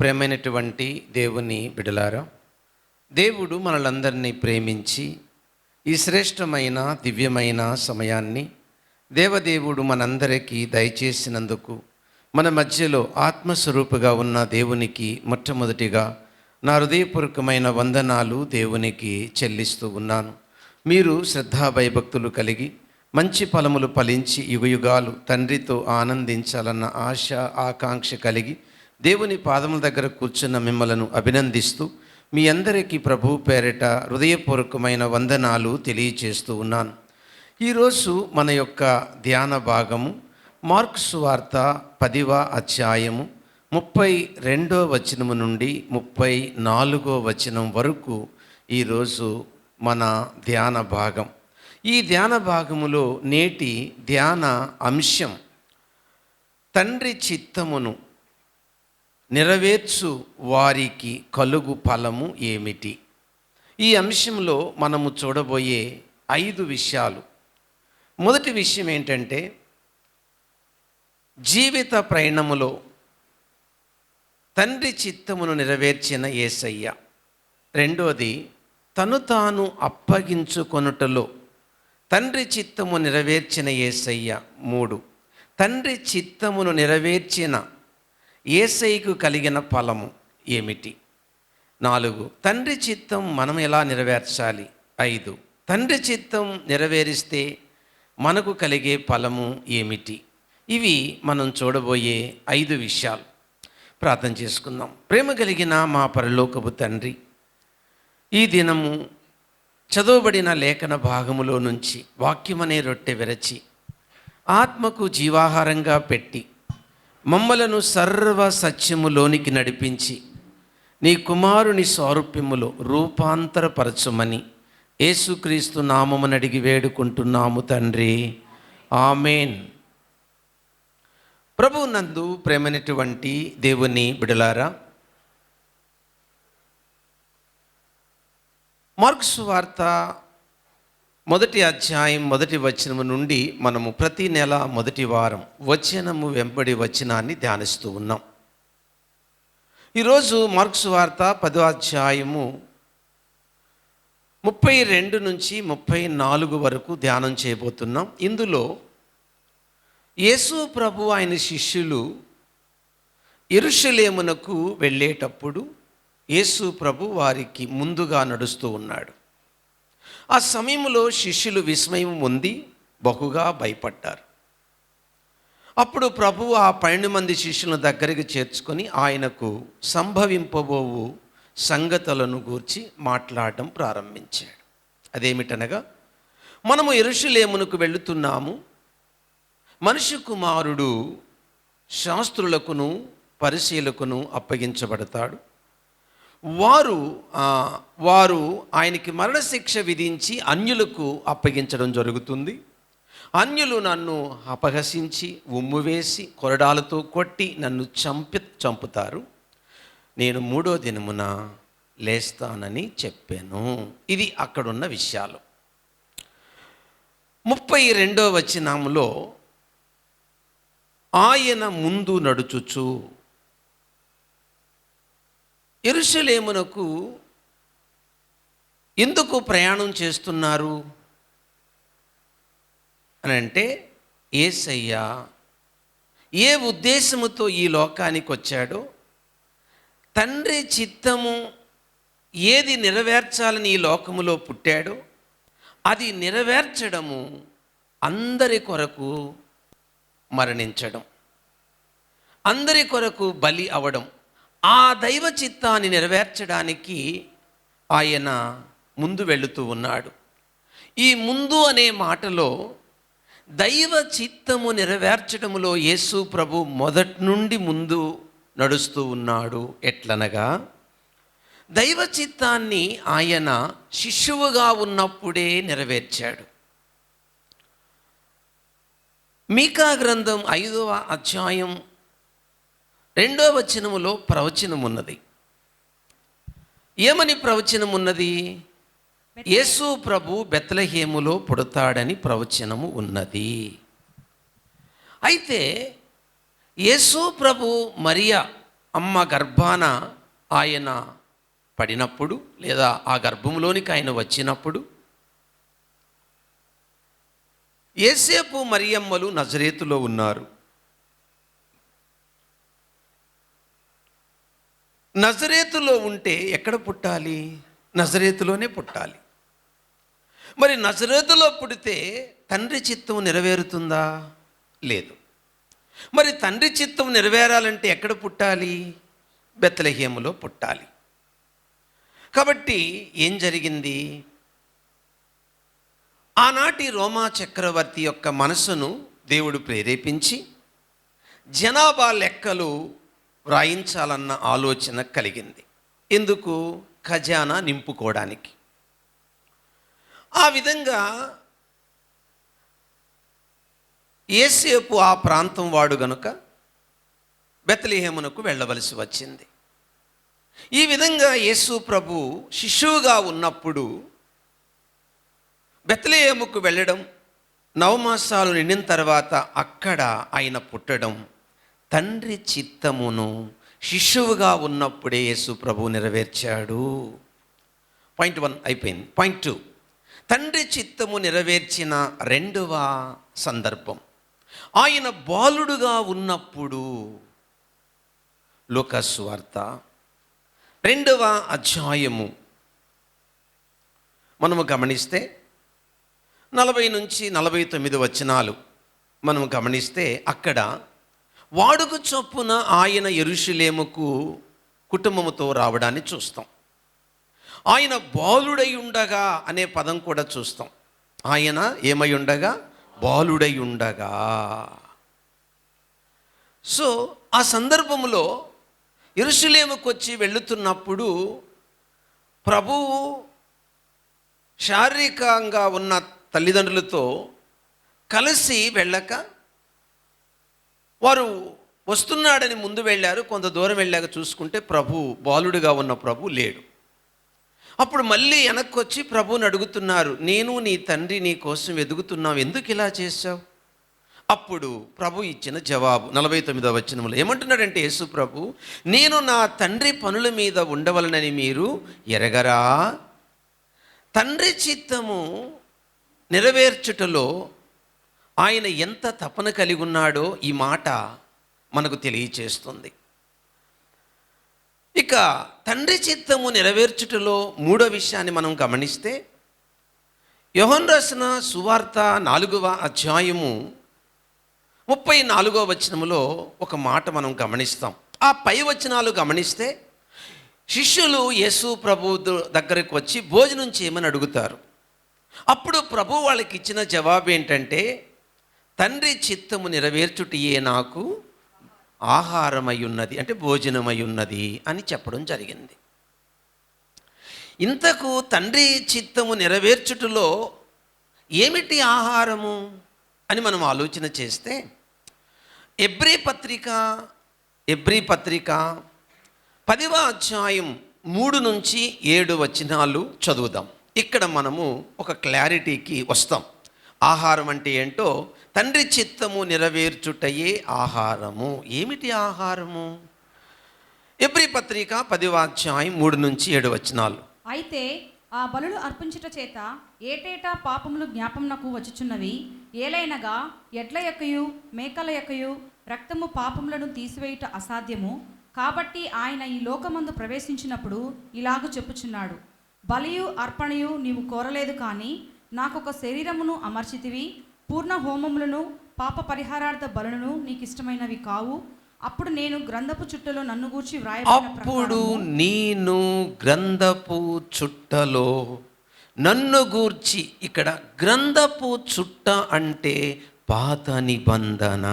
ప్రేమైనటువంటి దేవుని బిడలారా, దేవుడు మనలందరినీ ప్రేమించి ఈ శ్రేష్టమైన దివ్యమైన సమయాన్ని దేవదేవుడు మనందరికీ దయచేసినందుకు మన మధ్యలో ఆత్మస్వరూపుగా ఉన్న దేవునికి మొట్టమొదటిగా నా హృదయపూర్వకమైన వందనాలు దేవునికి చెల్లిస్తూ ఉన్నాను. మీరు శ్రద్ధాభయభక్తులు కలిగి మంచి ఫలములు ఫలించి యుగయుగాలు తండ్రితో ఆనందించాలన్న ఆశ ఆకాంక్ష కలిగి దేవుని పాదముల దగ్గర కూర్చున్న మిమ్మలను అభినందిస్తూ మీ అందరికీ ప్రభు పేరిట హృదయపూర్వకమైన వందనాలు తెలియచేస్తూ ఉన్నాను. ఈరోజు మన యొక్క ధ్యాన భాగము మార్కు సువార్త 10వ అధ్యాయము 32వ వచనము నుండి 34వ వచనం వరకు ఈరోజు మన ధ్యాన భాగం. ఈ ధ్యాన భాగములో నేటి ధ్యాన అంశం తండ్రి చిత్తమును నెరవేర్చు వారికి కలుగు ఫలము ఏమిటి? ఈ అంశంలో మనము చూడబోయే 5 విషయాలు. మొదటి విషయం ఏంటంటే, జీవిత ప్రయాణములో తండ్రి చిత్తమును నెరవేర్చిన యేసయ్య. రెండోది, తను తాను అప్పగించుకొనుటలో తండ్రి చిత్తము నెరవేర్చిన యేసయ్య. 3, తండ్రి చిత్తమును నెరవేర్చిన యేసయ్యకు కలిగిన ఫలము ఏమిటి? 4, తండ్రి చిత్తం మనం ఎలా నెరవేర్చాలి? 5, తండ్రి చిత్తం నెరవేరిస్తే మనకు కలిగే ఫలము ఏమిటి? ఇవి మనం చూడబోయే 5 విషయాలు. ప్రార్థన చేసుకుందాం. ప్రేమ కలిగిన మా పరలోకపు తండ్రి, ఈ దినము చదవబడిన లేఖన భాగములో నుంచి వాక్యమనే రొట్టె విరచి ఆత్మకు జీవాహారంగా పెట్టి మమ్మలను సర్వ సత్యములోనికి నడిపించి నీ కుమారుని స్వారూప్యములో రూపాంతరపరచుమని యేసుక్రీస్తు నామమున అడిగి వేడుకుంటున్నాము తండ్రి, ఆమేన్. ప్రభు నందు ప్రేమైనటువంటి దేవుని బిడలారా, మార్కు సువార్త 1వ అధ్యాయం 1వ వచనము నుండి మనము ప్రతి నెల మొదటి వారం వచనము వెంబడి వచనాన్ని ధ్యానిస్తూ ఉన్నాం. ఈరోజు మార్కు సువార్త 10వ అధ్యాయము 32 నుంచి 34 వరకు ధ్యానం చేయబోతున్నాం. ఇందులో యేసు ప్రభు ఆయన శిష్యులు యెరూషలేమునకు వెళ్ళేటప్పుడు యేసు ప్రభు వారికి ముందుగా నడుస్తూ ఉన్నాడు. ఆ సమయంలో శిష్యులు విస్మయం పొంది బహుగా భయపడ్డారు. అప్పుడు ప్రభు ఆ 12 మంది శిష్యులను దగ్గరికి చేర్చుకొని ఆయనకు సంభవింపబోవు సంగతులను గూర్చి మాట్లాడడం ప్రారంభించాడు. అదేమిటనగా, మనము యెరూషలేమునకు వెళుతున్నాము. మనుష్య కుమారుడు శాస్త్రులకును పరిసయ్యులకును అప్పగించబడతాడు. వారు ఆయనకి మరణశిక్ష విధించి అన్యులకు అప్పగించడం జరుగుతుంది. అన్యులు నన్ను అపహసించి ఉమ్ము వేసి కొరడాలతో కొట్టి నన్ను చంపుతారు. నేను 3వ దినమున లేస్తానని చెప్పాను. ఇది అక్కడున్న విషయాలు. 32వ వచనంలో ఆయన ముందు నడుచుచు యెరూషలేమునకు ఎందుకు ప్రయాణం చేస్తున్నారు అని అంటే, యేసయ్య ఏ ఉద్దేశముతో ఈ లోకానికి వచ్చాడో, తండ్రి చిత్తము ఏది నెరవేర్చాలని ఈ లోకములో పుట్టాడో అది నెరవేర్చడము, అందరి కొరకు మరణించడం, అందరి కొరకు బలి అవడం, ఆ దైవ చిత్తాన్ని నెరవేర్చడానికి ఆయన ముందు వెళుతూ ఉన్నాడు. ఈ ముందు అనే మాటలో దైవ చిత్తము నెరవేర్చడములో యేసు ప్రభు మొదటి నుండి ముందు నడుస్తూ ఉన్నాడు. ఎట్లనగా, దైవ చిత్తాన్ని ఆయన శిష్యువుగా ఉన్నప్పుడే నెరవేర్చాడు. మీకా గ్రంథం 5వ అధ్యాయం 2వ వచనములో ప్రవచనం ఉన్నది. ఏమని ప్రవచనం ఉన్నది? యేసు ప్రభు బెత్లెహేములో పుడతాడని ప్రవచనము ఉన్నది. అయితే యేసు ప్రభు మరియా అమ్మ గర్భాన ఆయన పడినప్పుడు లేదా ఆ గర్భంలోనికి ఆయన వచ్చినప్పుడు యేసేపు మరియమ్మలు నజరేతులో ఉన్నారు. నజరేతులో ఉంటే ఎక్కడ పుట్టాలి? నజరేతులోనే పుట్టాలి. మరి నజరేతులో పుడితే తండ్రి చిత్తం నెరవేరుతుందా? లేదు. మరి తండ్రి చిత్తం నెరవేరాలంటే ఎక్కడ పుట్టాలి? బెత్లెహేములో పుట్టాలి. కాబట్టి ఏం జరిగింది? ఆనాటి రోమా చక్రవర్తి యొక్క మనసును దేవుడు ప్రేరేపించి జనాభా లెక్కలు వ్రాయించాలన్న ఆలోచన కలిగింది. ఎందుకు? ఖజానా నింపుకోవడానికి. ఆ విధంగా యేసేపు ఆ ప్రాంతం వాడు గనుక బెత్లెహేమునకు వెళ్ళవలసి వచ్చింది. ఈ విధంగా యేసు ప్రభు శిశువుగా ఉన్నప్పుడు బెత్లెహేముకు వెళ్ళడం, 9 మాసాలు నిండిన తర్వాత అక్కడ ఆయన పుట్టడం, తండ్రి చిత్తమును శిశువుగా ఉన్నప్పుడే యేసు ప్రభు నెరవేర్చాడు. పాయింట్ 1 అయిపోయింది. పాయింట్ 2, తండ్రి చిత్తము నెరవేర్చిన రెండవ సందర్భం ఆయన బాలుడుగా ఉన్నప్పుడు. లూకా సువార్త 2వ అధ్యాయము మనము గమనిస్తే 40 నుంచి 49 వచనాలు మనము గమనిస్తే అక్కడ వాడుక చొప్పున ఆయన యెరూషలేముకు కుటుంబముతో రావడాన్ని చూస్తాం. ఆయన బాలుడై ఉండగా అనే పదం కూడా చూస్తాం. ఆయన ఏమై ఉండగా? బాలుడై ఉండగా. సో ఆ సందర్భంలో యెరూషలేముకు వచ్చి వెళుతున్నప్పుడు ప్రభువు శారీరకంగా ఉన్న తల్లిదండ్రులతో కలిసి వెళ్ళక వారు వస్తున్నాడని ముందు వెళ్ళారు. కొంత దూరం వెళ్ళాక చూసుకుంటే ప్రభు, బాలుడుగా ఉన్న ప్రభు లేడు. అప్పుడు మళ్ళీ వెనక్కి వచ్చి ప్రభువుని అడుగుతున్నారు, నేను నీ తండ్రి నీ కోసం వెతుకుతున్నావు, ఎందుకు ఇలా చేశావు? అప్పుడు ప్రభు ఇచ్చిన జవాబు 49వ వచనంలో ఏమంటున్నాడంటే, యేసు ప్రభు, నేను నా తండ్రి పనుల మీద ఉండవలనని మీరు ఎరగరా? తండ్రి చిత్తము నెరవేర్చుటలో ఆయన ఎంత తపన కలిగి ఉన్నాడో ఈ మాట మనకు తెలియచేస్తుంది. ఇక తండ్రి చిత్తము నెరవేర్చుటలో మూడో విషయాన్ని మనం గమనిస్తే యోహాను రాసిన సువార్త 4వ అధ్యాయము 34వ వచనములో ఒక మాట మనం గమనిస్తాం. ఆ పై వచనాలు గమనిస్తే శిష్యులు యేసు ప్రభు దగ్గరికి వచ్చి భోజనం చేయమని అడుగుతారు. అప్పుడు ప్రభు వాళ్ళకి ఇచ్చిన జవాబు ఏంటంటే, తండ్రి చిత్తము నెరవేర్చుటయే నాకు ఆహారమై ఉన్నది, అంటే భోజనమై ఉన్నది అని చెప్పడం జరిగింది. ఇంతకు తండ్రి చిత్తము నెరవేర్చుటలో ఏమిటి ఆహారము అని మనం ఆలోచన చేస్తే ఎబ్రీ పత్రిక 10వ అధ్యాయం 3 నుంచి 7 వచనాలు చదువుదాం. ఇక్కడ మనము ఒక క్లారిటీకి వస్తాం. ఆహారం అంటే ఏంటో, తండ్రి చిత్తము నెరవేర్చుటయే ఆహారము. ఏమిటి ఆహారము? ఎబ్రీ పత్రిక 10వ అధ్యాయం 3 నుంచి 7 వచనాలు. అయితే ఆ బలులు అర్పించుట చేత ఏటేటా పాపములు జ్ఞాపమునకు వచ్చుచున్నవి. ఏలైనగా ఎడ్ల యొక్కయు మేకల యొక్కయు రక్తము పాపములను తీసివేయుట అసాధ్యము. కాబట్టి ఆయన ఈ లోకమందు ప్రవేశించినప్పుడు ఇలాగ చెప్పుచున్నాడు, బలియు అర్పణయు నీవు కోరలేదు, కానీ నాకొక శరీరమును అమర్చితివి. పూర్ణ హోమములను పాప పరిహారార్థ బలులను నీకు ఇష్టమైనవి కావు. అప్పుడు నేను గ్రంథపు చుట్టలో నన్ను గూర్చి అప్పుడు నేను గ్రంథపు చుట్టలో నన్ను గూర్చి, ఇక్కడ గ్రంథపు చుట్ట అంటే పాత నిబంధన.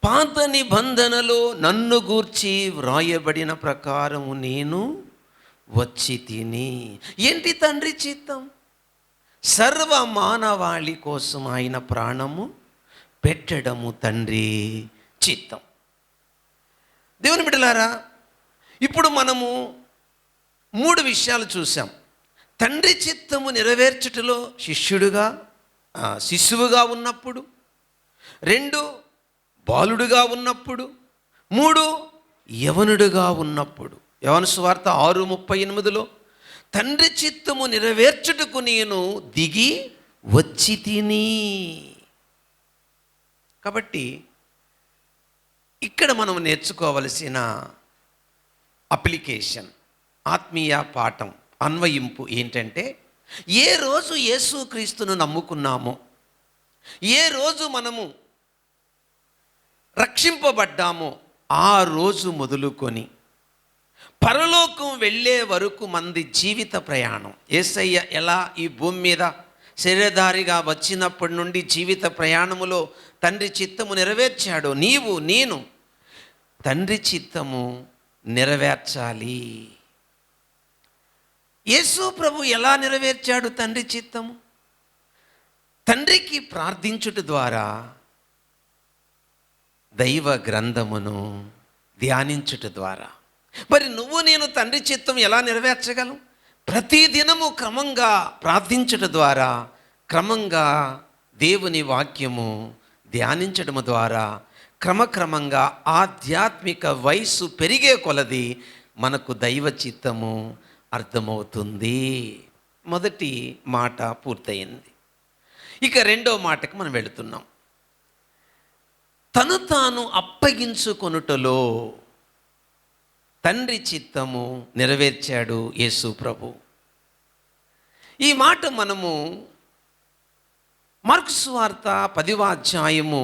పాత నిబంధనలో నన్ను గూర్చి వ్రాయబడిన ప్రకారము నేను వచ్చి తిని. ఏంటి తండ్రి చిత్తం? సర్వ మానవాళి కోసం ఆయన ప్రాణము పెట్టడము తండ్రి చిత్తం. దేవుని బిడ్డలారా, ఇప్పుడు మనము 3 విషయాలు చూసాం. తండ్రి చిత్తము నెరవేర్చుటలో శిశువుగా ఉన్నప్పుడు, 2 బాలుడుగా ఉన్నప్పుడు, 3 యవనుడుగా ఉన్నప్పుడు. యోహాను సువార్త 6:38లో తండ్రి చిత్తము నెరవేర్చుటకు నేను దిగి వచ్చి తిని. కాబట్టి ఇక్కడ మనం నేర్చుకోవలసిన అప్లికేషన్, ఆత్మీయ పాఠం, అన్వయింపు ఏంటంటే, ఏ రోజు యేసుక్రీస్తును నమ్ముకున్నామో, ఏ రోజు మనము రక్షింపబడ్డామో ఆ రోజు మొదలుకొని పరలోకం వెళ్ళే వరకు మంది జీవిత ప్రయాణం. యేసయ్య ఎలా ఈ భూమి మీద శరీరధారిగా వచ్చినప్పటి నుండి జీవిత ప్రయాణములో తండ్రి చిత్తము నెరవేర్చాడో, నీవు నేను తండ్రి చిత్తము నెరవేర్చాలి. యేసు ప్రభు ఎలా నెరవేర్చాడు తండ్రి చిత్తము? తండ్రికి ప్రార్థించుట ద్వారా, దైవ గ్రంథమును ధ్యానించుట ద్వారా. మరి నువ్వు నేను తండ్రి చిత్తం ఎలా నెరవేర్చగలం? ప్రతిదినము క్రమంగా ప్రార్థించుట ద్వారా, క్రమంగా దేవుని వాక్యము ధ్యానించడము ద్వారా, క్రమక్రమంగా ఆధ్యాత్మిక వయస్సు పెరిగే కొలది మనకు దైవ చిత్తము అర్థమవుతుంది. మొదటి మాట పూర్తయింది. ఇక రెండో మాటకు మనం వెళుతున్నాం. తను తాను అప్పగించుకొనుటలో తండ్రి చిత్తము నెరవేర్చాడు యేసు ప్రభు. ఈ మాట మనము మార్కు సువార్త 10వ అధ్యాయము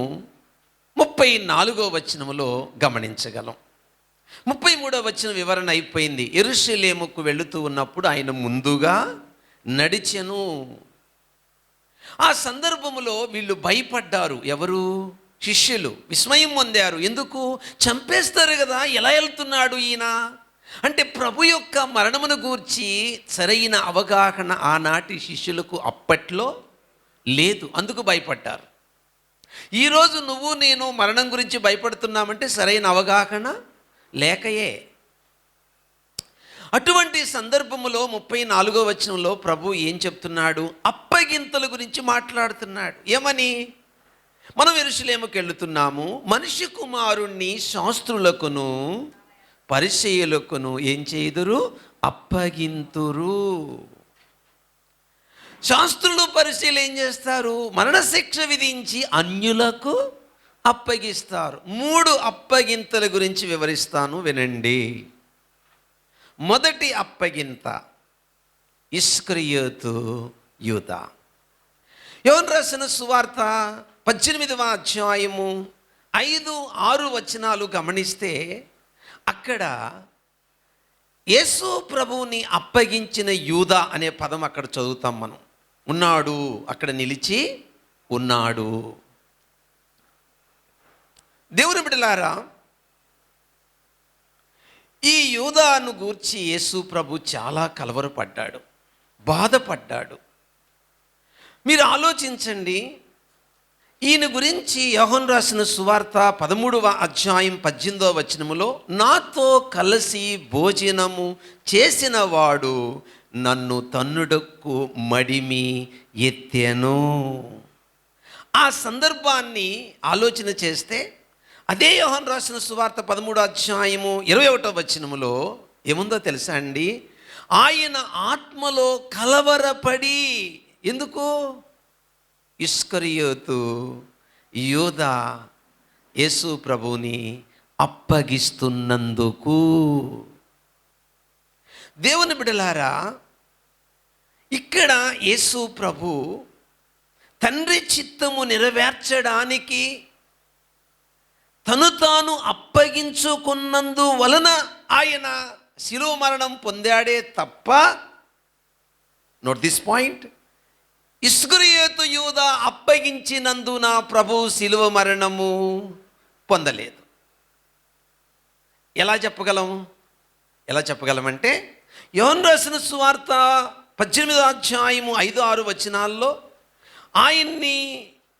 34వ వచనములో గమనించగలం. 33వ వచనం వివరణ అయిపోయింది. యెరూషలేముకు వెళుతూ ఉన్నప్పుడు ఆయన ముందుగా నడిచెను. ఆ సందర్భములో వీళ్ళు భయపడ్డారు. ఎవరు? శిష్యులు విస్మయం పొందారు. ఎందుకు? చంపేస్తారు కదా, ఎలా వెళ్తున్నాడు ఈయన అంటే. ప్రభు యొక్క మరణమును గూర్చి సరైన అవగాహన ఆనాటి శిష్యులకు అప్పట్లో లేదు, అందుకు భయపడ్డారు. ఈరోజు నువ్వు నేను మరణం గురించి భయపడుతున్నామంటే సరైన అవగాహన లేకయే. అటువంటి సందర్భములో 34వ వచనంలో ప్రభు ఏం చెప్తున్నాడు? అప్పగింతల గురించి మాట్లాడుతున్నాడు. ఏమని? మనం యెరూషలేముకు వెళుతున్నాము, మనిషి కుమారుణ్ణి శాస్త్రులకును పరిసయ్యులకును ఏం చేయుదురు? అప్పగింతురు. శాస్త్రులు పరిసయ్యులు ఏం చేస్తారు? మరణశిక్ష విధించి అన్యులకు అప్పగిస్తారు. 3 అప్పగింతల గురించి వివరిస్తాను, వినండి. మొదటి అప్పగింత ఇస్కరియోతు యూదా. యోహాను రాసిన సువార్త 18వ అధ్యాయము 5-6 వచనాలు గమనిస్తే అక్కడ యేసు ప్రభువుని అప్పగించిన యూదా అనే పదం అక్కడ చదువుతాం మనం. ఉన్నాడు, అక్కడ నిలిచి ఉన్నాడు. దేవుని బిడ్డలారా, ఈ యూదాను గూర్చి యేసు ప్రభు చాలా కలవరపడ్డాడు, బాధపడ్డాడు. మీరు ఆలోచించండి. ఈయన గురించి యోహాను రాసిన సువార్త 13వ అధ్యాయం 18వ వచనములో, నాతో కలిసి భోజనము చేసిన వాడు నన్ను తన్నుడకు మడిమి ఎత్తెను. ఆ సందర్భాన్ని ఆలోచన చేస్తే అదే యోహాను రాసిన సువార్త 13వ అధ్యాయము 21వ వచనములో ఏముందో తెలుసా అండి? ఆయన ఆత్మలో కలవరపడి, ఎందుకు? ఇస్కరియోతు యూదా యేసు ప్రభువుని అప్పగిస్తున్నందుకు. దేవుని బిడ్డలారా, ఇక్కడ యేసు ప్రభు తండ్రి చిత్తము నెరవేర్చడానికి తను తాను అప్పగించుకున్నందు వలన ఆయన శిలువ మరణం పొందాడే తప్ప, నోట్ దిస్ పాయింట్, ఇస్కరియోతు యూదా అప్పగించినందున ప్రభు శిలువ మరణము పొందలేదు. ఎలా చెప్పగలమంటే యోహాను రాసిన సువార్త 18వ అధ్యాయము 5-6 వచనాల్లో ఆయన్ని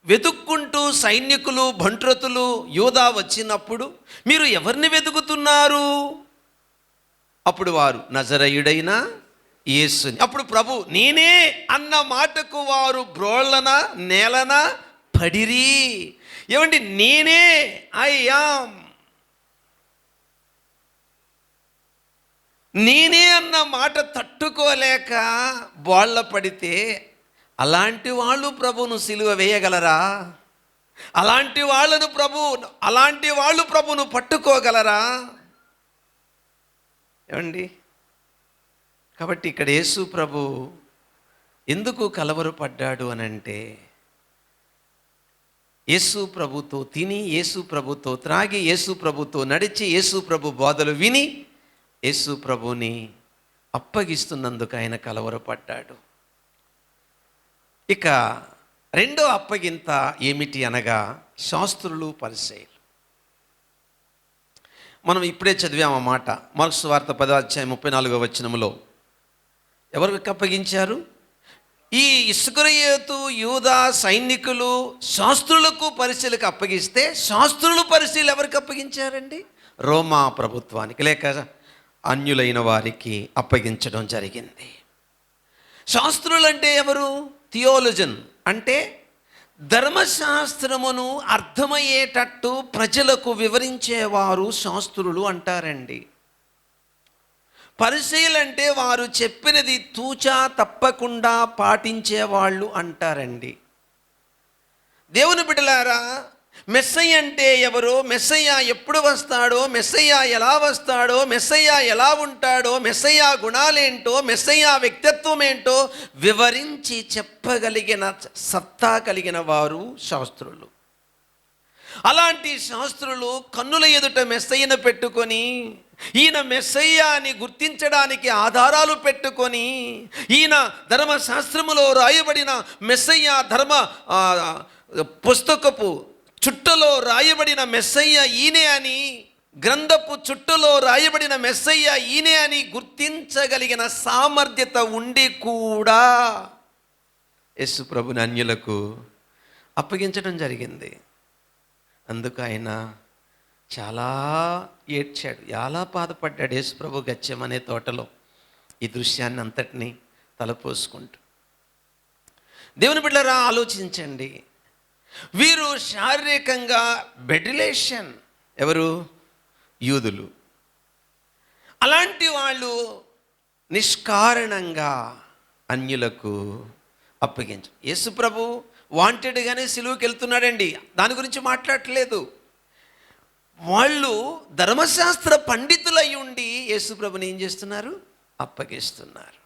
వెతుక్కుంటూ సైనికులు, బంట్రతులు యూదా వచ్చినప్పుడు, మీరు ఎవరిని వెతుకుతున్నారు? అప్పుడు వారు నజరయుడైన యేసుని. అప్పుడు ప్రభు నేనే అన్న మాటకు వారు బ్రోళ్ళన నేలన పడిరి. ఏమండి? నేనే, ఐ యామ్. నేనే అన్న మాట తట్టుకోలేక బోళ్ళ పడితే అలాంటి వాళ్ళు ప్రభువును సిలువ వేయగలరా? అలాంటి వాళ్ళు ప్రభువును పట్టుకోగలరా? ఏమండి? కాబట్టి ఇక్కడ యేసు ప్రభు ఎందుకు కలవరపడ్డాడు అనంటే, యేసు ప్రభుతో తిని, యేసు ప్రభుతో త్రాగి, యేసు ప్రభుతో నడిచి, యేసు ప్రభు బోధలు విని యేసు ప్రభుని అప్పగిస్తున్నందుకు ఆయన కలవరపడ్డాడు. ఇక రెండో అప్పగింత ఏమిటి అనగా, శాస్త్రులు పరిసయ్యులు. మనం ఇప్పుడే చదివాం ఆ మాట. మార్కు సువార్త 10:34 ఎవరికి అప్పగించారు? ఈ ఇస్కరియోతు యూదా సైనికులు శాస్త్రులకు పరిశీలకు అప్పగిస్తే, శాస్త్రులు పరిశీలు ఎవరికి అప్పగించారండి? రోమా ప్రభుత్వానికి లేక అన్యులైన వారికి అప్పగించడం జరిగింది. శాస్త్రులు అంటే ఎవరు? థియోలజన్ అంటే ధర్మశాస్త్రమును అర్థమయ్యేటట్టు ప్రజలకు వివరించేవారు శాస్త్రులు అంటారండి. పరిశీలంటే వారు చెప్పినది తూచా తప్పకుండా పాటించేవాళ్ళు అంటారండి. దేవుని బిడ్డలారా, మెస్సయ్య అంటే ఎవరో, మెస్సయ్య ఎప్పుడు వస్తాడో, మెస్సయ్య ఎలా వస్తాడో, మెస్సయ్య ఎలా ఉంటాడో, మెస్సయ్య గుణాలేంటో, మెస్సయ్య వ్యక్తిత్వం ఏంటో వివరించి చెప్పగలిగిన సత్తా కలిగిన వారు శాస్త్రులు. అలాంటి శాస్త్రులు కన్నుల ఎదుట మెస్సయ్యను పెట్టుకొని, ఈయన మెస్సయ్య అని గుర్తించడానికి ఆధారాలు పెట్టుకొని, ఈయన ధర్మశాస్త్రములో రాయబడిన మెస్సయ్య ధర్మ పుస్తకపు చుట్టలో రాయబడిన మెస్సయ్య ఈయనే అని, గ్రంథపు చుట్టలో రాయబడిన మెస్సయ్య ఈయనే అని గుర్తించగలిగిన సామర్థ్యత ఉండి కూడా యేసు ప్రభుని అన్యులకు అప్పగించడం జరిగింది. అందుకు ఆయన చాలా ఏడ్చాడు, చాలా బాధపడ్డాడు యేసు ప్రభు గెత్సేమనే తోటలో ఈ దృశ్యాన్ని అంతటినీ తలపోసుకుంటూ. దేవుని బిడ్డలారా, ఆలోచించండి. వీరు శారీరకంగా బెడ్ రిలేషన్, ఎవరు? యూదులు. అలాంటి వాళ్ళు నిష్కారణంగా అన్యులకు అప్పగించారు. యేసు ప్రభు వాంటెడ్గానే సిలువకి వెళ్తున్నాడండి, దాని గురించి మాట్లాడట్లేదు. వాళ్ళు ధర్మశాస్త్ర పండితులై ఉండి యేసు ప్రభుని ఏం చేస్తున్నారు? అప్పగిస్తున్నారు.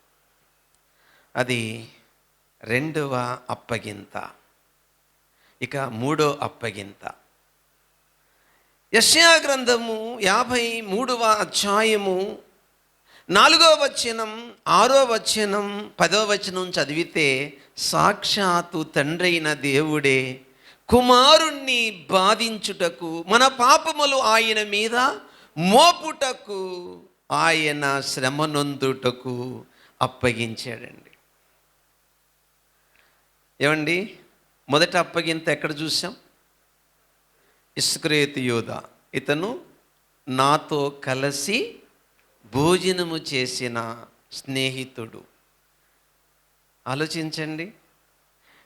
అది రెండవ అప్పగింత. ఇక మూడో అప్పగింత. యెషయా గ్రంథము 53వ అధ్యాయము 4వ వచనం, 6వ వచనం, 10వ వచనం చదివితే, సాక్షాత్తు తండ్రైన దేవుడే కుమారుణ్ణి బాధించుటకు, మన పాపములు ఆయన మీద మోపుటకు, ఆయన శ్రమనొందుటకు అప్పగించాడండి. ఏమండి? మొదట అప్పగింత ఎక్కడ చూసాం? ఇస్కరియోతు యూదా. ఇతను నాతో కలిసి భోజనము చేసిన స్నేహితుడు. ఆలోచించండి.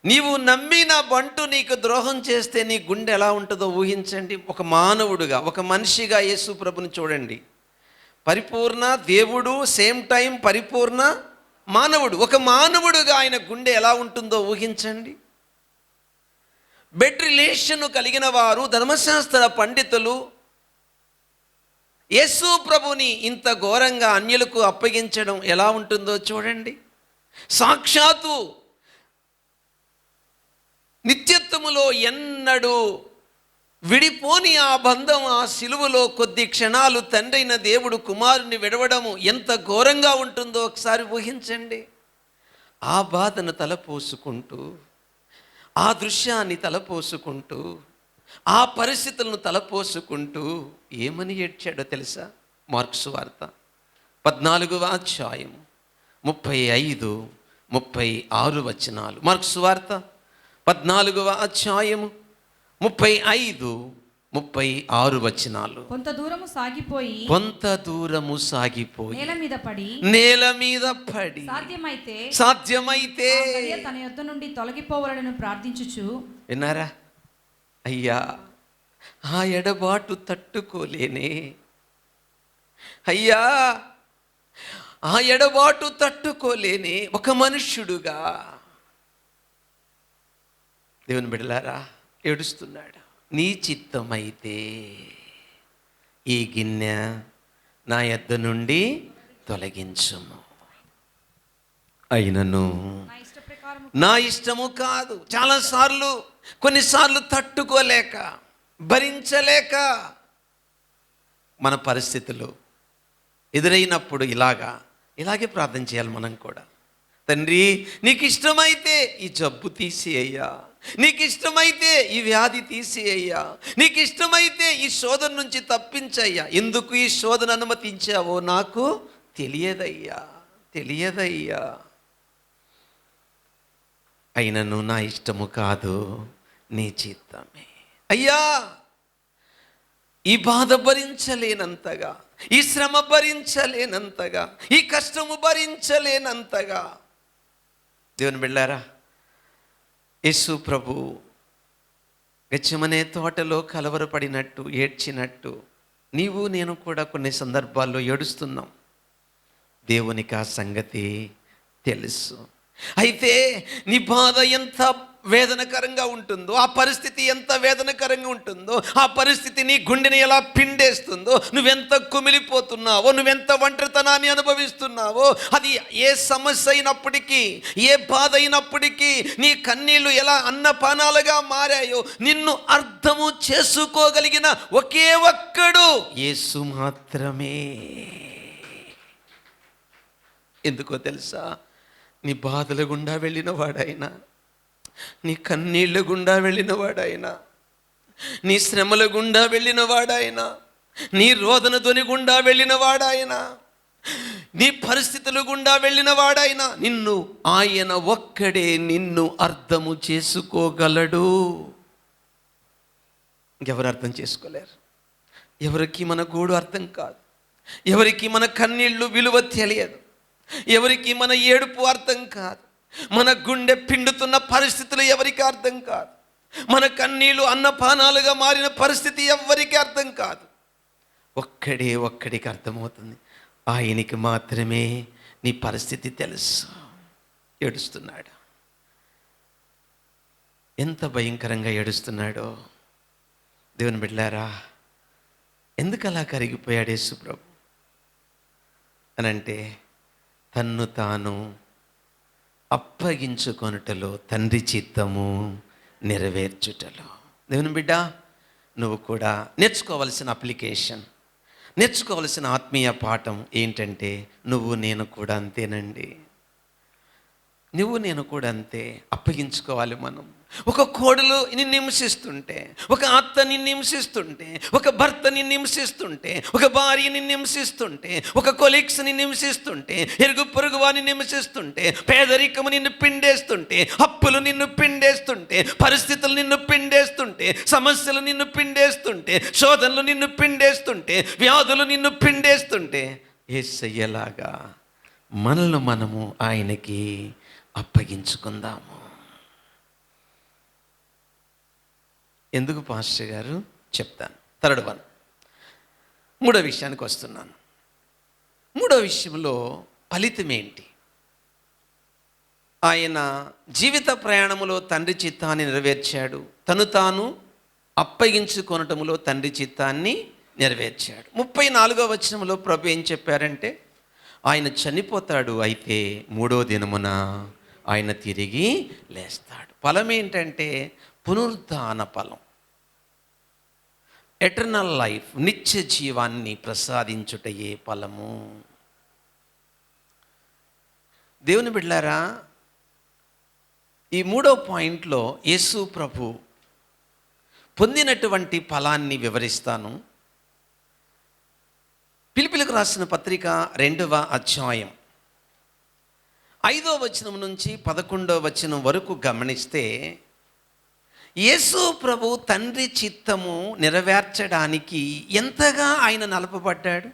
నీవు నమ్మిన బంటు నీకు ద్రోహం చేస్తే నీ గుండె ఎలా ఉంటుందో ఊహించండి. ఒక మానవుడుగా, ఒక మనిషిగా యేసు ప్రభుని చూడండి. పరిపూర్ణ దేవుడు, సేమ్ టైం పరిపూర్ణ మానవుడు. ఒక మానవుడుగా ఆయన గుండె ఎలా ఉంటుందో ఊహించండి. బెడ్ రిలేషన్ కలిగిన వారు, ధర్మశాస్త్ర పండితులు యేసు ప్రభుని ఇంత ఘోరంగా అన్యులకు అప్పగించడం ఎలా ఉంటుందో చూడండి. సాక్షాత్తు నిత్యత్వములో ఎన్నడూ విడిపోని ఆ బంధం, ఆ సిలువలో కొద్ది క్షణాలు తండ్రైన దేవుడు కుమారుని విడవడము ఎంత ఘోరంగా ఉంటుందో ఒకసారి ఊహించండి. ఆ బాధను తలపోసుకుంటూ, ఆ దృశ్యాన్ని తలపోసుకుంటూ, ఆ పరిస్థితులను తలపోసుకుంటూ ఏమని ఏడ్చాడో తెలుసా? మార్కు సువార్త 14వ అధ్యాయం 35, 36 వచనాలు. మార్కు సువార్త 14వ అధ్యాయము 35, 36 వచనాలు. కొంత దూరము సాగిపోయి నేల మీద పడి సాధ్యమైతే తన యొద్ద నుండి తొలగిపోవాలని ప్రార్థించుచు. విన్నారా? అయ్యా, ఆ ఎడబాటు తట్టుకోలేనే. అయ్యా, ఆ ఎడబాటు తట్టుకోలేని ఒక మనుష్యుడుగా దేవుని బిడ్డలారా ఏడుస్తున్నాడు. నీ చిత్తమైతే ఈ గిన్నె నా యొద్ద నుండి తొలగించుము, అయినను నా ఇష్ట ప్రకారం నా ఇష్టము కాదు. చాలాసార్లు కొన్నిసార్లు తట్టుకోలేక భరించలేక మన పరిస్థితులు ఎదురైనప్పుడు ఇలాగే ప్రార్థన చేయాలి మనం కూడా. తండ్రి, నీకు ఇష్టమైతే ఈ జబ్బు తీసేయ్యా, నీకు ఇష్టమైతే ఈ వ్యాధి తీసేయ్యా, నీకు ఇష్టమైతే ఈ శోధన నుంచి తప్పించయ్యా. ఎందుకు ఈ శోధన అనుమతించావో నాకు తెలియదయ్యా. అయినను నా ఇష్టము కాదు, నీ చిత్తమే. అయ్యా, ఈ బాధ భరించలేనంతగా, ఈ శ్రమ భరించలేనంతగా, ఈ కష్టము భరించలేనంతగా దేవుని బిడ్డలారా, యేసు ప్రభు గెత్సెమనే తోటలో కలవరపడినట్టు ఏడ్చినట్టు నీవు నేను కూడా కొన్ని సందర్భాల్లో ఏడుస్తున్నాం. దేవునికి ఆ సంగతి తెలుసు. అయితే నీ బాధ ఎంత వేదనకరంగా ఉంటుందో, ఆ పరిస్థితి ఎంత వేదనకరంగా ఉంటుందో, ఆ పరిస్థితి నీ గుండెని ఎలా పిండేస్తుందో, నువ్వెంత కుమిలిపోతున్నావో, నువ్వెంత ఒంటరితనాన్ని అనుభవిస్తున్నావో, అది ఏ సమస్య అయినప్పటికీ, ఏ బాధ అయినప్పటికీ నీ కన్నీళ్లు ఎలా అన్నపానాలుగా మారాయో నిన్ను అర్థము చేసుకోగలిగిన ఒకే ఒక్కడు యేసు మాత్రమే. ఎందుకో తెలుసా? నీ బాధల గుండా వెళ్ళిన వాడైనా, నీ కన్నీళ్ళ గుండా వెళ్ళిన వాడైనా, నీ శ్రమల గుండా వెళ్ళిన వాడైనా, నీ రోదన ధ్వని గుండా వెళ్ళిన వాడైనా, నీ పరిస్థితుల గుండా వెళ్ళిన వాడైనా, ఆయన ఒక్కడే నిన్ను అర్థము చేసుకోగలడు. ఎవరు అర్థం చేసుకోలేరు. ఎవరికి మన గోడు అర్థం కాదు, ఎవరికి మన కన్నీళ్ళు విలువ తెలియదు, ఎవరికి మన ఏడుపు అర్థం కాదు, మన గుండె పిండుతున్న పరిస్థితులు ఎవరికి అర్థం కాదు, మన కన్నీళ్ళు అన్నపానాలుగా మారిన పరిస్థితి ఎవరికి అర్థం కాదు. ఒక్కడికి అర్థమవుతుంది. ఆయనకి మాత్రమే నీ పరిస్థితి తెలుసు. ఏడుస్తున్నాడు. ఎంత భయంకరంగా ఏడుస్తున్నాడో దేవుని బిడ్డలారా. ఎందుకు అలా కరిగిపోయాడు యేసు ప్రభు అనంటే, తన్ను తాను అప్పగించుకొనుటలో, తండ్రి చిత్తము నెరవేర్చుటలో. దేవుని బిడ్డ, నువ్వు కూడా నేర్చుకోవలసిన అప్లికేషన్, నేర్చుకోవలసిన ఆత్మీయ పాఠం ఏంటంటే, నువ్వు నేను కూడా అంతేనండి. నువ్వు నేను కూడా అంతే. అప్పగించుకోవాలి మనం. ఒక కోడలు నిన్ను హింసిస్తుంటే, ఒక అత్త నిన్ను హింసిస్తుంటే, ఒక భర్త నిన్ను హింసిస్తుంటే, ఒక భార్య నిన్ను హింసిస్తుంటే, ఒక కొలీగ్స్ నిన్ను హింసిస్తుంటే, ఎరుగు పొరుగు వారిని హింసిస్తుంటే, పేదరికము నిన్ను పిండేస్తుంటే, అప్పులు నిన్ను పిండేస్తుంటే, పరిస్థితులు నిన్ను పిండేస్తుంటే, సమస్యలు నిన్ను పిండేస్తుంటే, శోధనలు నిన్ను పిండేస్తుంటే, వ్యాధులు నిన్ను పిండేస్తుంటే, యేసయ్యలాగా మనల్ని మనము ఆయనకి అప్పగించుకుందాము. ఎందుకు పాస్టర్ గారు? చెప్తాను. థర్డ్ వన్, మూడో విషయానికి వస్తున్నాను. మూడో విషయంలో ఫలితం ఏంటి? ఆయన జీవిత ప్రయాణములో తండ్రి చిత్తాన్ని నెరవేర్చాడు, తను తాను అప్పగించుకొనటములో తండ్రి చిత్తాన్ని నెరవేర్చాడు. 34వ వచనంలో ప్రభు ఏం చెప్పారంటే, ఆయన చనిపోతాడు, అయితే 3వ దినమున ఆయన తిరిగి లేస్తాడు. ఫలం ఏంటంటే పునరుద్ధాన ఫలం, ఎటర్నల్ లైఫ్, నిత్య జీవాన్ని ప్రసాదించుటయే ఫలము. దేవుని బిడ్డలారా, ఈ 3వ పాయింట్లో యేసు ప్రభు పొందినటువంటి ఫలాన్ని వివరిస్తాను. ఫిలిప్పీయులకు రాసిన పత్రిక 2వ అధ్యాయం 5వ వచనం నుంచి 11వ వచనం వరకు గమనిస్తే, యేసు ప్రభు తండ్రి చిత్తము నెరవేర్చడానికి ఎంతగా ఆయన నలపబడ్డాడు,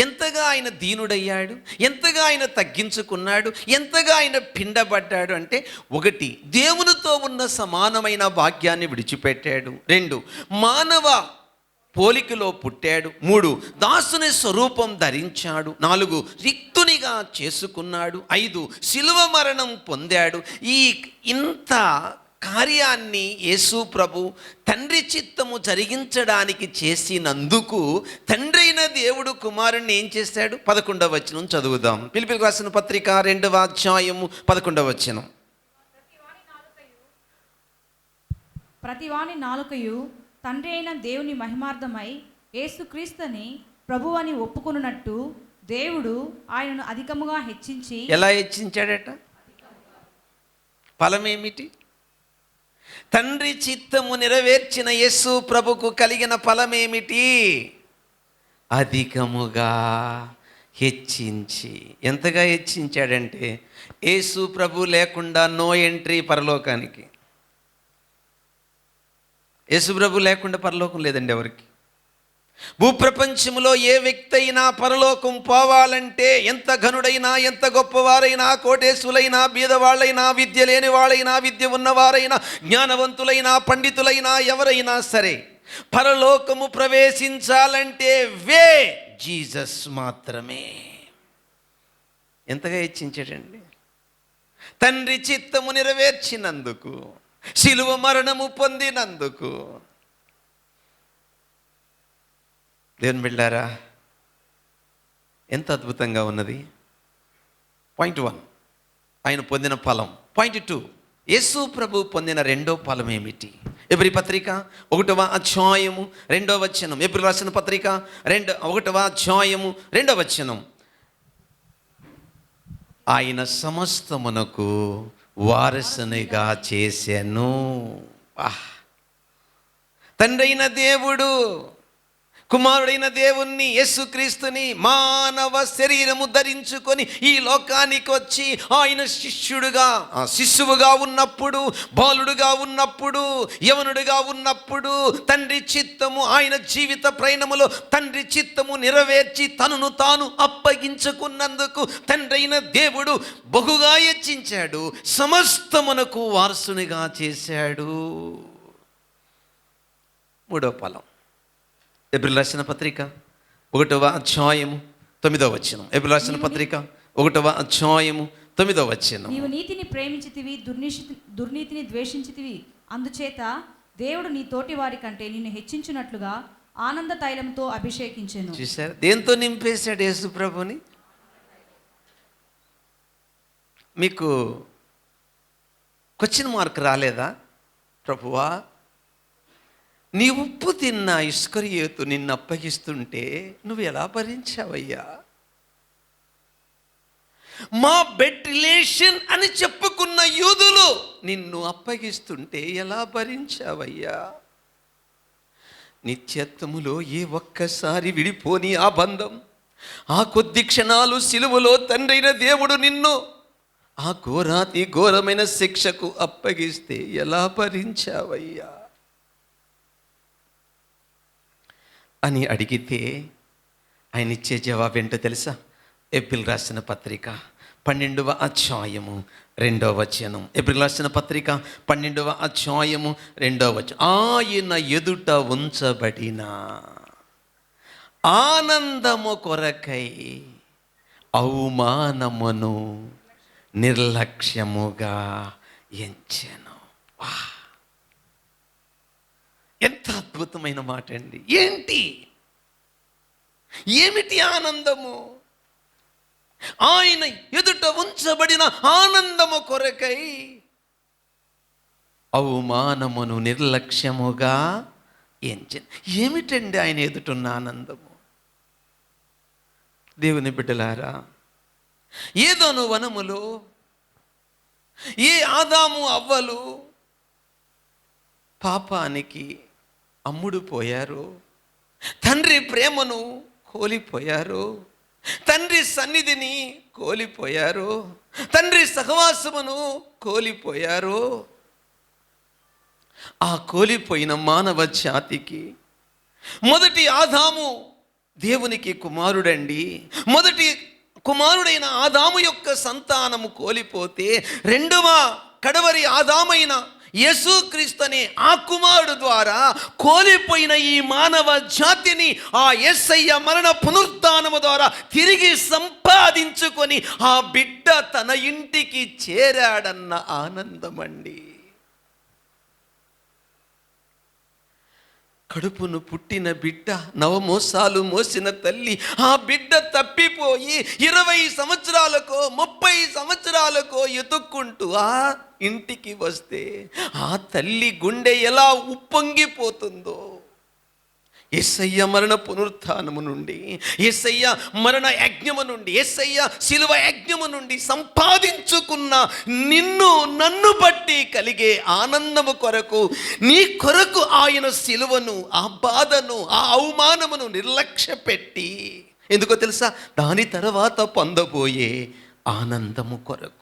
ఎంతగా ఆయన దీనుడయ్యాడు, ఎంతగా ఆయన తగ్గించుకున్నాడు, ఎంతగా ఆయన పిండబడ్డాడు అంటే, 1, దేవునితో ఉన్న సమానమైన భాగ్యాన్ని విడిచిపెట్టాడు. 2, మానవ పోలికలో పుట్టాడు. 3 దాసుని స్వరూపం ధరించాడు. 4 రిక్తునిగా చేసుకున్నాడు. 5 శిలువ మరణం పొందాడు. ఇంత కార్యాన్ని యేసు ప్రభు తండ్రి చిత్తము జరిగించడానికి చేసినందుకు తండ్రి అయిన దేవుడు కుమారుణ్ణి ఏం చేశాడు? 11వ వచనం చదువుదాం. ఫిలిప్పీయులకు రాసిన పత్రిక 2వ అధ్యాయము 11వ వచనం. ప్రతివాని నాలుకయు తండ్రి అయిన దేవుని మహిమార్థమై యేసుక్రీస్తుని ప్రభు అని ఒప్పుకొనున్నట్టు దేవుడు ఆయనను అధికముగా హెచ్చించి. ఎలా హెచ్చించాడట? ఫలమేమిటి? తండ్రి చిత్తము నెరవేర్చిన యేసు ప్రభుకు కలిగిన ఫలమేమిటి? అధికముగా హెచ్చించి. ఎంతగా హెచ్చించాడంటే యేసు ప్రభు లేకుండా నో ఎంట్రీ పరలోకానికి. యేసు ప్రభు లేకుండా పరలోకం లేదండి ఎవరికి. భూప్రపంచంలో ఏ వ్యక్తి అయినా పరలోకం పోవాలంటే ఎంత ఘనుడైనా, ఎంత గొప్పవారైనా, కోటేశులైనా, బీదవాళ్ళైనా, విద్య లేని వాళ్ళైనా, విద్య ఉన్నవారైనా, జ్ఞానవంతులైనా, పండితులైనా, ఎవరైనా సరే పరలోకము ప్రవేశించాలంటే వే జీసస్ మాత్రమే. ఎంతగా హెచ్చించాడండి? తండ్రి చిత్తము నెరవేర్చినందుకు, శిలువ మరణము పొందినందుకు. దేవుని బిడ్డారా, ఎంత అద్భుతంగా ఉన్నది. పాయింట్ 1 ఆయన పొందిన ఫలం. పాయింట్ 2 యేసు ప్రభు పొందిన రెండో ఫలం ఏమిటి? ఎబ్రీ పత్రిక 1వ అధ్యాయము 2వ వచనం. ఎబ్రీ రాసిన పత్రిక 1వ అధ్యాయము 2వ వచనం. ఆయన సమస్తమునకు వారసునిగా చేసెను. తండ్రి అయిన దేవుడు కుమారుడైన దేవుణ్ణి యేసుక్రీస్తుని మానవ శరీరము ధరించుకొని ఈ లోకానికి వచ్చి ఆయన శిశువుగా ఉన్నప్పుడు, బాలుడుగా ఉన్నప్పుడు, యవనుడిగా ఉన్నప్పుడు తండ్రి చిత్తము, ఆయన జీవిత ప్రయాణములో తండ్రి చిత్తము నెరవేర్చి తనను తాను అప్పగించుకున్నందుకు తండ్రి అయిన దేవుడు బహుగా హెచ్చించాడు, సమస్తమునకు వారసునిగా చేశాడు. 3వ ఫలం ఎబ్రీయులకు రాసిన పత్రిక 1వ అధ్యాయము 9వ వచనం. ఎబ్రీయులకు రాసిన పత్రిక 1వ అధ్యాయము 9వ వచనం. నీవు నీతిని ప్రేమించితివి, దుర్నీతిని ద్వేషించితివి, అందుచేత దేవుడు నీ తోటి వారి కంటే నిన్ను హెచ్చించినట్లుగా ఆనంద తైలంతో అభిషేకించెను. చూశారు? దేంతో నింపేశాడు యేసు ప్రభుని? మీకు క్వశ్చన్ మార్క్ రాలేదా? ప్రభువా, నీ ఉప్పు తిన్న ఇస్కరియోతు నిన్ను అప్పగిస్తుంటే నువ్వు ఎలా భరించావయ్యా? మా బెడ్ రిలేషన్ అని చెప్పుకున్న యూదులు నిన్ను అప్పగిస్తుంటే ఎలా భరించావయ్యా? నిత్యత్వములో ఏ ఒక్కసారి విడిపోని ఆ బంధం, ఆ కొద్ది క్షణాలు సిలువలో తండ్రైన దేవుడు నిన్ను ఆ ఘోరాతి ఘోరమైన శిక్షకు అప్పగిస్తే ఎలా భరించావయ్యా అని అడిగితే ఆయన ఇచ్చే జవాబు ఏంటో తెలుసా? ఎబ్రీయులకు రాసిన పత్రిక 12వ అధ్యాయము 2వ వచనం. ఎబ్రీయులకు రాసిన పత్రిక 12వ అధ్యాయము 2వ వచనం. ఆయన ఎదుట ఉంచబడిన ఆనందము కొరకై అవమానమును నిర్లక్ష్యముగా ఎంచెను. ఎంత అద్భుతమైన మాట అండి! ఏమిటి ఆనందము? ఆయన ఎదుట ఉంచబడిన ఆనందము కొరకై అవమానమును నిర్లక్ష్యముగా ఎంచెను. ఏమిటండి ఆయన ఎదుటున్న ఆనందము? దేవుని బిడ్డలారా, ఏదోను వనములో ఏ ఆదాము అవ్వలు పాపానికి అమ్ముడు పోయారు, తండ్రి ప్రేమను కోల్పోయారు, తండ్రి సన్నిధిని కోల్పోయారు, తండ్రి సహవాసమును కోల్పోయారు. ఆ కోల్పోయిన మానవ జాతికి మొదటి ఆదాము దేవునికి కుమారుడండి. మొదటి కుమారుడైన ఆదాము యొక్క సంతానము కోల్పోతే రెండవ కడవరి ఆదామైన యేసుక్రీస్తు అనే ఆ కుమారుడు ద్వారా కోల్పోయిన ఈ మానవ జాతిని ఆ యేసయ్య మరణ పునరుద్ధానము ద్వారా తిరిగి సంపాదించుకొని ఆ బిడ్డ తన ఇంటికి చేరాడన్న ఆనందమండి. కడుపును పుట్టిన బిడ్డ, నవమోసాలు మోసిన తల్లి, ఆ బిడ్డ తప్పిపోయి 20 సంవత్సరాలకో 30 సంవత్సరాలకో ఎతుక్కుంటూ ఆ ఇంటికి వస్తే ఆ తల్లి గుండె ఎలా ఉప్పొంగిపోతుందో. యేసయ్య మరణ పునరుత్థానము నుండి, యేసయ్య మరణ యజ్ఞము నుండి, యేసయ్య శిలువ యజ్ఞము నుండి సంపాదించుకున్న నిన్ను నన్ను బట్టి కలిగే ఆనందము కొరకు, నీ కొరకు ఆయన శిలువను, ఆ బాధను, ఆ అవమానమును నిర్లక్ష్య పెట్టి, ఎందుకో తెలుసా, దాని తర్వాత పొందబోయే ఆనందము కొరకు.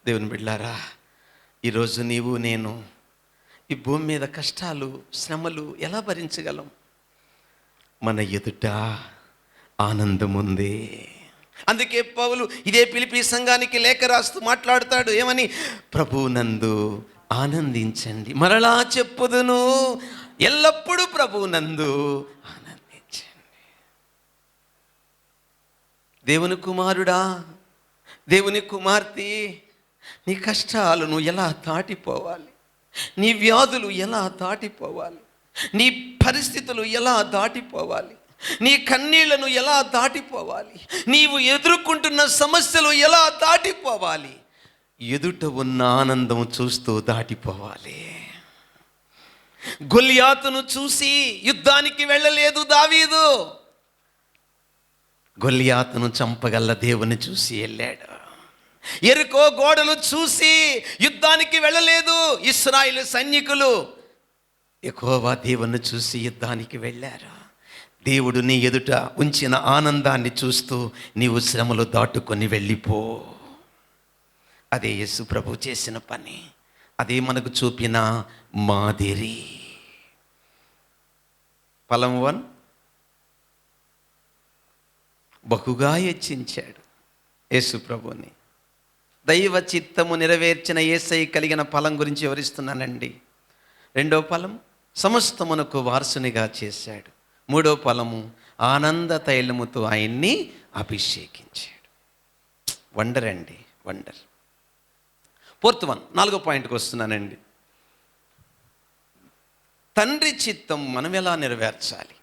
దేవుని బిడ్డలారా, ఈరోజు నీవు నేను ఈ భూమి మీద కష్టాలు, శ్రమలు ఎలా భరించగలం? మన ఎదుట ఆనందం ఉంది. అందుకే పౌలు ఇదే ఫిలిప్పీ సంఘానికి లేఖ రాస్తూ మాట్లాడుతాడు. ఏమని? ప్రభువునందు ఆనందించండి. మరలా చెప్పుదును, ఎల్లప్పుడూ ప్రభువునందు ఆనందించండి. దేవుని కుమారుడా, దేవుని కుమార్తె, నీ కష్టాలను ఎలా దాటిపోవాలి, నీ వ్యాధులు ఎలా దాటిపోవాలి, నీ పరిస్థితులు ఎలా దాటిపోవాలి, నీ కన్నీళ్లను ఎలా దాటిపోవాలి, నీవు ఎదుర్కొంటున్న సమస్యలు ఎలా దాటిపోవాలి, ఎదుట ఉన్న ఆనందం చూస్తూ దాటిపోవాలి. గొల్యాతును చూసి యుద్ధానికి వెళ్ళలేదు దావీదు. గొల్యాతును చంపగల దేవుని చూసి వెళ్ళాడు. యెరికో గోడలు చూసి యుద్ధానికి వెళ్ళలేదు ఇశ్రాయేలు సైనికులు. యెహోవా దేవుని చూసి యుద్ధానికి వెళ్ళారు. దేవుడు నీ ఎదుట ఉంచిన ఆనందాన్ని చూస్తూ నీవు శ్రమలు దాటుకొని వెళ్ళిపో. అదే యేసు ప్రభు చేసిన పని, అదే మనకు చూపిన మాదిరి. ఫలం 1, బహుగా హెచ్చించాడు యేసు ప్రభుని. దైవ చిత్తము నెరవేర్చిన యేసయ్య కలిగిన ఫలం గురించి వివరిస్తున్నానండి. 2వ ఫలం, సమస్తమునకు వారసునిగా చేశాడు. 3వ ఫలము, ఆనంద తైలముతో ఆయన్ని అభిషేకించాడు. వండర్ అండి, వండర్. 4th వన్, 4వ పాయింట్కి వస్తున్నానండి. తండ్రి చిత్తం మనం ఎలా నెరవేర్చాలి?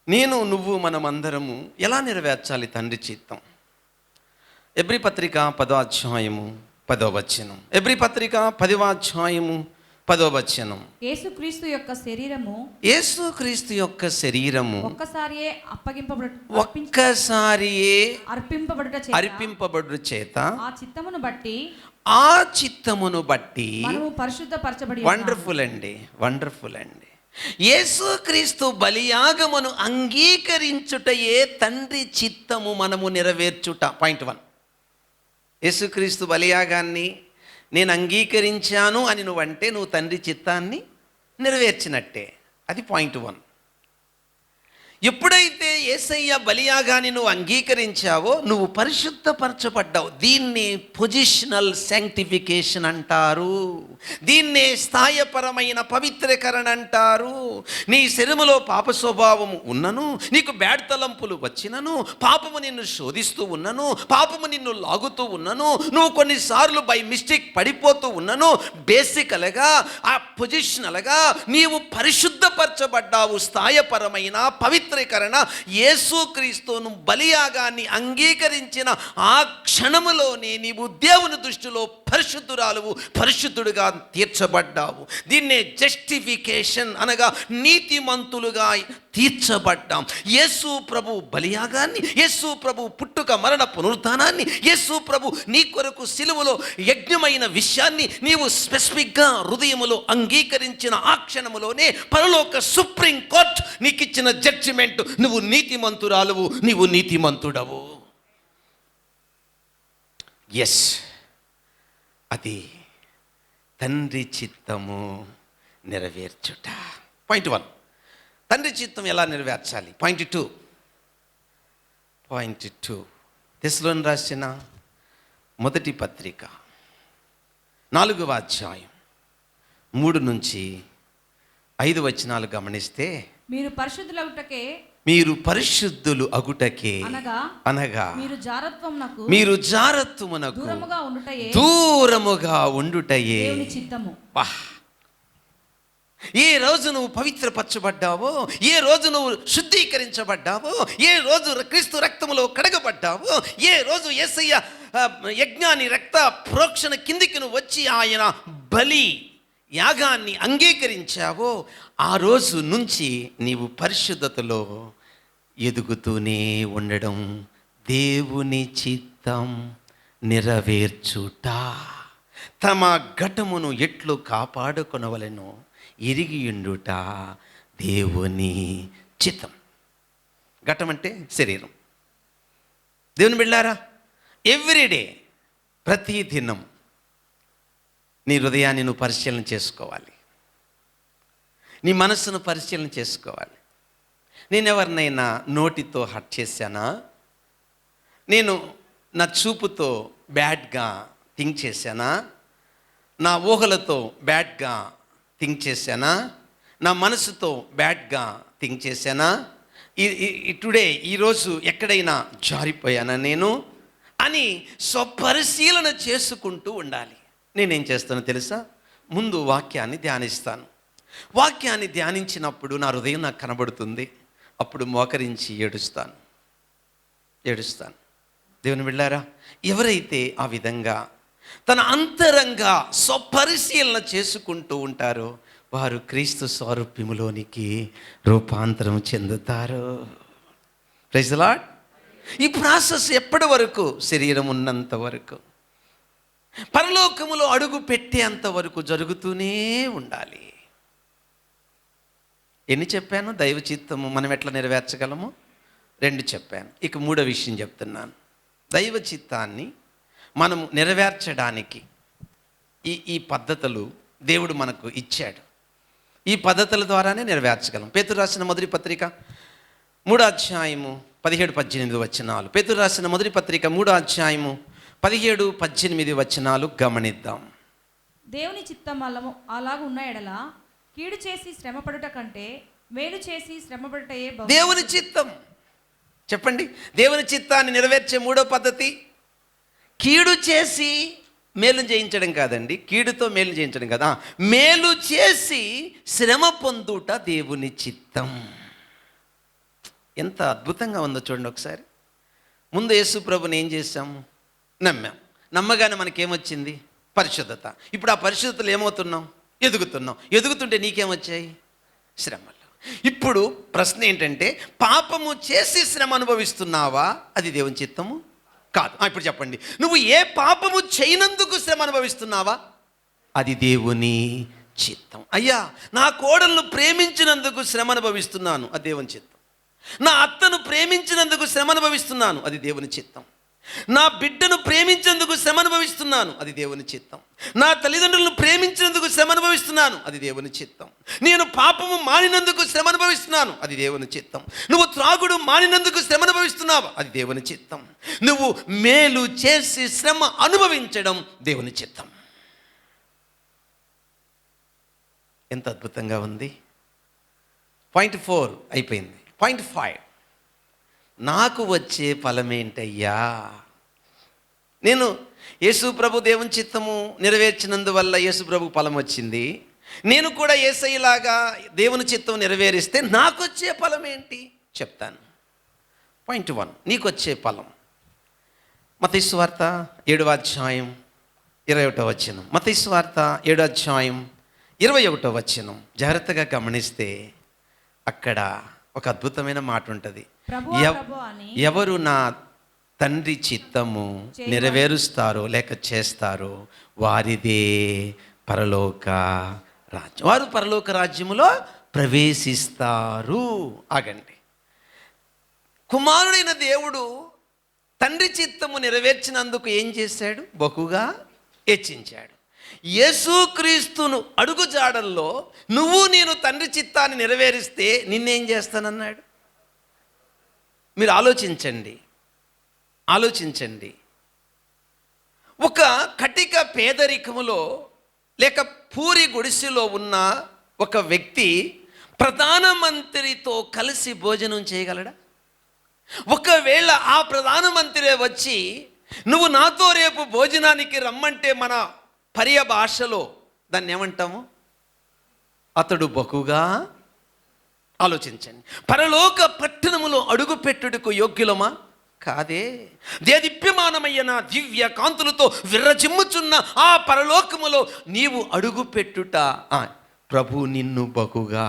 నేను, నువ్వు, మనమందరము ఎలా నెరవేర్చాలి తండ్రి చిత్తం? ఎబ్రీ పత్రిక 10వ అధ్యాయము 10వ వచనం. ఎబ్రీ పత్రిక 10వ అధ్యాయము 10వ వచనం. యేసుక్రీస్తు యొక్క శరీరము, యేసుక్రీస్తు యొక్క శరీరము ఒక్కసారియే అర్పింపబడుట చేత ఆ చిత్తమును బట్టి మనము పరిశుద్ధపరచబడి. వండర్ఫుల్ అండి, వండర్ఫుల్ అండి. యేసుక్రీస్తు బలియాగమును అంగీకరించుటయే తండ్రి చిత్తము మనము నెరవేర్చుట. పాయింట్ 1, యేసుక్రీస్తు బలియాగాన్ని నేను అంగీకరించాను అని నువ్వంటే నువ్వు తండ్రి చిత్తాన్ని నెరవేర్చినట్టే. అది పాయింట్ 1. ఎప్పుడైతే యేసయ్య బలియాగాన్ని నువ్వు అంగీకరించావో నువ్వు పరిశుద్ధపరచబడ్డావు. దీన్ని పొజిషనల్ శాంక్టిఫికేషన్ అంటారు. దీన్నే స్థాయపరమైన పవిత్రీకరణ అంటారు. నీ శరీరములో పాప స్వభావము ఉన్నను, నీకు బ్యాడ్ తలంపులు వచ్చినను, పాపము నిన్ను శోధిస్తూ ఉన్నను, పాపము నిన్ను లాగుతూ ఉన్నను, నువ్వు కొన్నిసార్లు బై మిస్టేక్ పడిపోతూ ఉన్నను, బేసికల్గా ఆ పొజిషనల్గా నీవు పరిశుద్ధపరచబడ్డావు. స్థాయపరమైన పవిత్రీకరణ యేసుక్రీస్తును బలియాగాన్ని అంగీకరించిన ఆ క్షణములోనే నీవు దేవుని దృష్టిలో పరిశుద్ధురాలువు, పరిశుద్ధుడుగా తీర్చబడ్డావు. దీన్నే జస్టిఫికేషన్ అనగా నీతిమంతులుగా తీర్చబడ్డాం. యేసు ప్రభు బలియాగాన్ని, యేసు ప్రభు పుట్టుక మరణ పునరుద్ధానాన్ని, యేసు ప్రభు నీ కొరకు సిలువలో యజ్ఞమైన విషయాన్ని నీవు స్పెసిఫిక్గా హృదయములో అంగీకరించిన ఆ క్షణములోనే పరలోక సుప్రీం కోర్ట్ నీకు ఇచ్చిన జడ్జిమెంట్, నువ్వు నీతిమంతురాలువు, నీవు నీతిమంతుడవు. ఎస్, అది తండ్రి చిత్తము నెరవేర్చుట. పాయింట్ 1, తండ్రి చిత్తం ఎలా నెరవేర్చాలి? పాయింట్ 2, తెస్సలోని రాసిన మొదటి పత్రిక 4వ అధ్యాయం 3 నుంచి 5 వచనాలు గమనిస్తే, మీరు పరిశుద్ధులగుటకే మీరు పరిశుద్ధులు అగుటకే అనగా మీరు జారత్వమునకు దూరముగా ఉండుటయే దేవుని చిత్తము. ఏ రోజు నువ్వు పవిత్రపరచబడ్డావో, ఏ రోజు నువ్వు శుద్ధీకరించబడ్డావో, ఏ రోజు క్రీస్తు రక్తములో కడగబడ్డావో, ఏ రోజు యేసయ్య యజ్ఞాన్ని రక్త ప్రోక్షణ కిందికి నువ్వు వచ్చి ఆయన బలి యాగాన్ని అంగీకరించావో, ఆ రోజు నుంచి నీవు పరిశుద్ధతలో ఎదుగుతూనే ఉండడం దేవుని చిత్తం నెరవేర్చుట. తమ ఘటమును ఎట్లు కాపాడుకొనవలెనో ఎరిగియుండుట దేవుని చిత్తం. ఘటం అంటే శరీరం. దేవుని బిడ్డలారా, ఎవ్రీడే, ప్రతి దినం నీ హృదయాన్ని నువ్వు పరిశీలన చేసుకోవాలి, నీ మనస్సును పరిశీలన చేసుకోవాలి. నేను ఎవరినైనా నోటితో హర్ట్ చేశానా? నేను నా చూపుతో బ్యాడ్గా థింక్ చేశానా? నా ఊహలతో బ్యాడ్గా థింక్ చేశానా? నా మనసుతో బ్యాడ్గా థింక్ చేశానా? టుడే ఈరోజు ఎక్కడైనా జారిపోయానా నేను అని స్వపరిశీలన చేసుకుంటూ ఉండాలి. నేనేం చేస్తానో తెలుసా? ముందు వాక్యాన్ని ధ్యానిస్తాను. వాక్యాన్ని ధ్యానించినప్పుడు నా హృదయం నాకు కనబడుతుంది. అప్పుడు మోకరించి ఏడుస్తాను. దేవుని బిడ్డలారా, ఎవరైతే ఆ విధంగా తన అంతరంగా స్వపరిశీలన చేసుకుంటూ ఉంటారో వారు క్రీస్తు స్వరూప్యములోనికి రూపాంతరం చెందుతారు. Praise the lord. ఈ ప్రాసెస్ ఎప్పటి వరకు? శరీరం ఉన్నంత వరకు, పరలోకములో అడుగు పెట్టేంత వరకు జరుగుతూనే ఉండాలి. ఎన్ని చెప్పాను? దైవ చిత్తము మనం ఎట్లా నెరవేర్చగలము? 2 చెప్పాను. ఇక 3వ విషయం చెప్తున్నాను. దైవ చిత్తాన్ని మనం నెరవేర్చడానికి ఈ పద్ధతులు దేవుడు మనకు ఇచ్చాడు. ఈ పద్ధతుల ద్వారానే నెరవేర్చగలం. పేతురు రాసిన మొదటి పత్రిక 3వ అధ్యాయము 17-18 వచనాలు. పేతురు రాసిన మొదటి పత్రిక 3వ అధ్యాయము 17-18 వచనాలు గమనిద్దాం. దేవుని చిత్తం అలాగ ఉన్న ఎడల కీడు చేసి శ్రమపడుట కంటే మేలు చేసి శ్రమపడుటయే బహు. దేవుని చిత్తం చెప్పండి. దేవుని చిత్తాన్ని నెరవేర్చే 3వ పద్ధతి కీడు చేసి మేలు చేయించడం కాదండి. కీడుతో మేలు చేయించడం కదా, మేలు చేసి శ్రమ పొందుట దేవుని చిత్తం. ఎంత అద్భుతంగా ఉందో చూడండి ఒకసారి. ముందు యేసు ప్రభుని ఏం చేశాము? నమ్మాం. నమ్మగానే మనకేమొచ్చింది? పరిశుద్ధత. ఇప్పుడు ఆ పరిశుద్ధతలు ఏమవుతున్నాం? ఎదుగుతుంటే నీకేమొచ్చాయి? శ్రమలు. ఇప్పుడు ప్రశ్న ఏంటంటే, పాపము చేసి శ్రమ అనుభవిస్తున్నావా? అది దేవుని చిత్తము కాదు. ఇప్పుడు చెప్పండి, నువ్వు ఏ పాపము చేయనందుకు శ్రమ అనుభవిస్తున్నావా? అది దేవుని చిత్తం. అయ్యా, నా కోడలను ప్రేమించినందుకు శ్రమ అనుభవిస్తున్నాను, అది దేవుని చిత్తం. నా అత్తను ప్రేమించినందుకు శ్రమ అనుభవిస్తున్నాను, అది దేవుని చిత్తం. నా బిడ్డను ప్రేమించేందుకు శ్రమ అనుభవిస్తున్నాను, అది దేవుని చిత్తం. నా తల్లిదండ్రులను ప్రేమించినందుకు శ్రమ అనుభవిస్తున్నాను, అది దేవుని చిత్తం. నేను పాపము మానినందుకు శ్రమ అనుభవిస్తున్నాను, అది దేవుని చిత్తం. నువ్వు త్రాగుడు మానినందుకు శ్రమ అనుభవిస్తున్నావు, అది దేవుని చిత్తం. నువ్వు మేలు చేసి శ్రమ అనుభవించడం దేవుని చిత్తం. ఎంత అద్భుతంగా ఉంది. పాయింట్ 4 అయిపోయింది. పాయింట్ 5, నాకు వచ్చే ఫలమేంటయ్యా? నేను యేసు ప్రభు దేవుని చిత్తము నెరవేర్చినందువల్ల యేసు ప్రభు ఫలం వచ్చింది. నేను కూడా యేసయ్యలాగా దేవుని చిత్తం నెరవేరిస్తే నాకు వచ్చే ఫలం ఏంటి చెప్తాను. పాయింట్ 1, నీకు వచ్చే ఫలం. మత్తయి సువార్త 7వ అధ్యాయం 21వ వచనం. మత్తయి సువార్త 7వ అధ్యాయం 21వ వచనం జాగ్రత్తగా గమనిస్తే అక్కడ ఒక అద్భుతమైన మాట ఉంటుంది. ఎవరు నా తండ్రి చిత్తము నెరవేరుస్తారో లేక చేస్తారో వారిదే పరలోక రాజ్యం. వారు పరలోక రాజ్యములో ప్రవేశిస్తారు. ఆగండి. కుమారుడైన దేవుడు తండ్రి చిత్తము నెరవేర్చినందుకు ఏం చేశాడు? బహుగా హెచ్చించాడు. యేసుక్రీస్తును అడుగుజాడల్లో నువ్వు నేను తండ్రి చిత్తాన్ని నెరవేరిస్తే నిన్నేం చేస్తానన్నాడు? మీరు ఆలోచించండి. ఆలోచించండి. ఒక కటిక పేదరికములో లేక పూరి గుడిసెలో ఉన్న ఒక వ్యక్తి ప్రధానమంత్రితో కలిసి భోజనం చేయగలడా? ఒకవేళ ఆ ప్రధానమంత్రి వచ్చి నువ్వు నాతో రేపు భోజనానికి రమ్మంటే మన పర్య భాషలో దాన్ని ఏమంటాము? అతడు బహుగా ఆలోచించండి. పరలోక పట్టణములో అడుగుపెట్టుటకు యోగ్యులమా? కాదే. దేదీప్యమానమైన దివ్య కాంతులతో విర్రజిమ్ముచున్న ఆ పరలోకములో నీవు అడుగుపెట్టుట ప్రభు నిన్ను బహుగా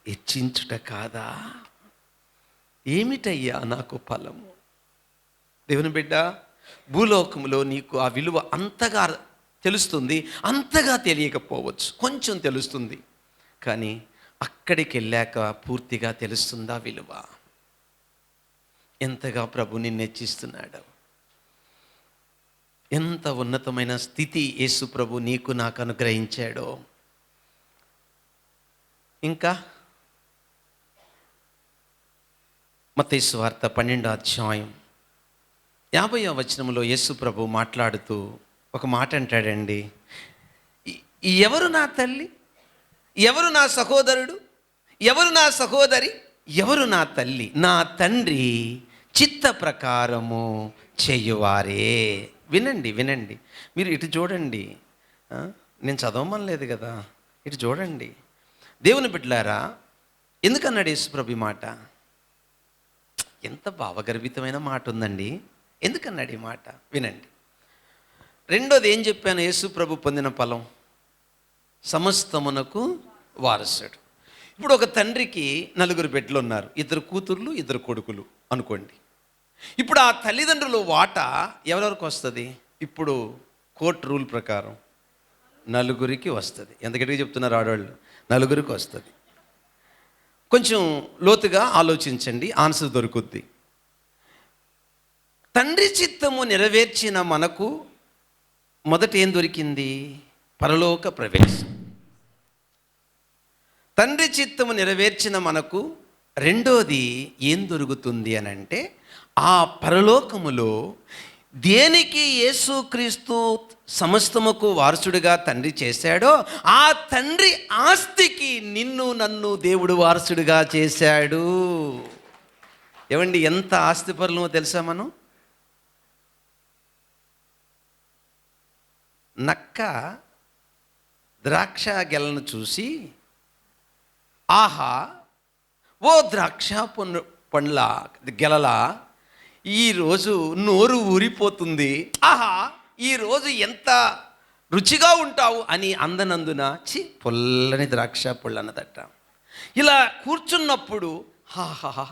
హెచ్చించుట కాదా? ఏమిటయ్యా నాకు ఫలము? దేవుని బిడ్డ, భూలోకములో నీకు ఆ విలువ అంతగా తెలుస్తుంది, అంతగా తెలియకపోవచ్చు, కొంచెం తెలుస్తుంది. కానీ అక్కడికి వెళ్ళాక పూర్తిగా తెలుస్తుందా విలువ? ఎంతగా ప్రభు నిన్ను హెచ్చిస్తున్నాడు, ఎంత ఉన్నతమైన స్థితి యేసు ప్రభు నీకు నాకు అనుగ్రహించాడో. ఇంకా మత్తయి సువార్త 12వ అధ్యాయం 50వ వచనంలో యేసు ప్రభు మాట్లాడుతూ ఒక మాట అంటాడండి. ఎవరు నా తల్లి, ఎవరు నా సహోదరుడు, ఎవరు నా సహోదరి, ఎవరు నా తల్లి? నా తండ్రి చిత్త ప్రకారము చేయువారే. వినండి వినండి, మీరు ఇటు చూడండి. నేను చదవమనలేదు కదా, ఇటు చూడండి. దేవుని బిడ్డలారా, ఎందుకన్నాడు యేసుప్రభు ఈ మాట? ఎంత భావగర్భితమైన మాట ఉందండి. ఎందుకన్నాడు ఈ మాట? వినండి. రెండోది ఏం చెప్పాను? యేసుప్రభు పొందిన ఫలం సమస్తమునకు వారసుడు. ఇప్పుడు ఒక తండ్రికి 4 బిడ్డలు ఉన్నారు, 2 కూతుర్లు 2 కొడుకులు అనుకోండి. ఇప్పుడు ఆ తల్లిదండ్రుల వాటా ఎవరెవరికి వస్తుంది? ఇప్పుడు కోర్టు రూల్ ప్రకారం 4కి వస్తుంది. ఎంత గట్టిగా చెప్తున్నారు ఆడవాళ్ళు? 4కి వస్తుంది. కొంచెం లోతుగా ఆలోచించండి, ఆన్సర్ దొరుకుద్ది. తండ్రి చిత్తము నెరవేర్చిన మనకు మొదట ఏం దొరికింది? పరలోక ప్రవేశం. తండ్రి చిత్తము నెరవేర్చిన మనకు రెండోది ఏం దొరుకుతుంది అని అంటే, ఆ పరలోకములో దేనికి యేసుక్రీస్తు సమస్తముకు వారసుడిగా తండ్రి చేశాడో ఆ తండ్రి ఆస్తికి నిన్ను నన్ను దేవుడు వారసుడిగా చేశాడు. ఏమండి, ఎంత ఆస్తిపరులమో తెలుసా మనం? నక్క ద్రాక్ష గెలను చూసి, ఆహా ఓ ద్రాక్ష పండ్ల గెలలా, ఈరోజు నోరు ఊరిపోతుంది, ఆహా ఈరోజు ఎంత రుచిగా ఉంటావు అని అందనందున పొల్లని ద్రాక్ష పళ్ళు అన్నదట. ఇలా కూర్చున్నప్పుడు హాహా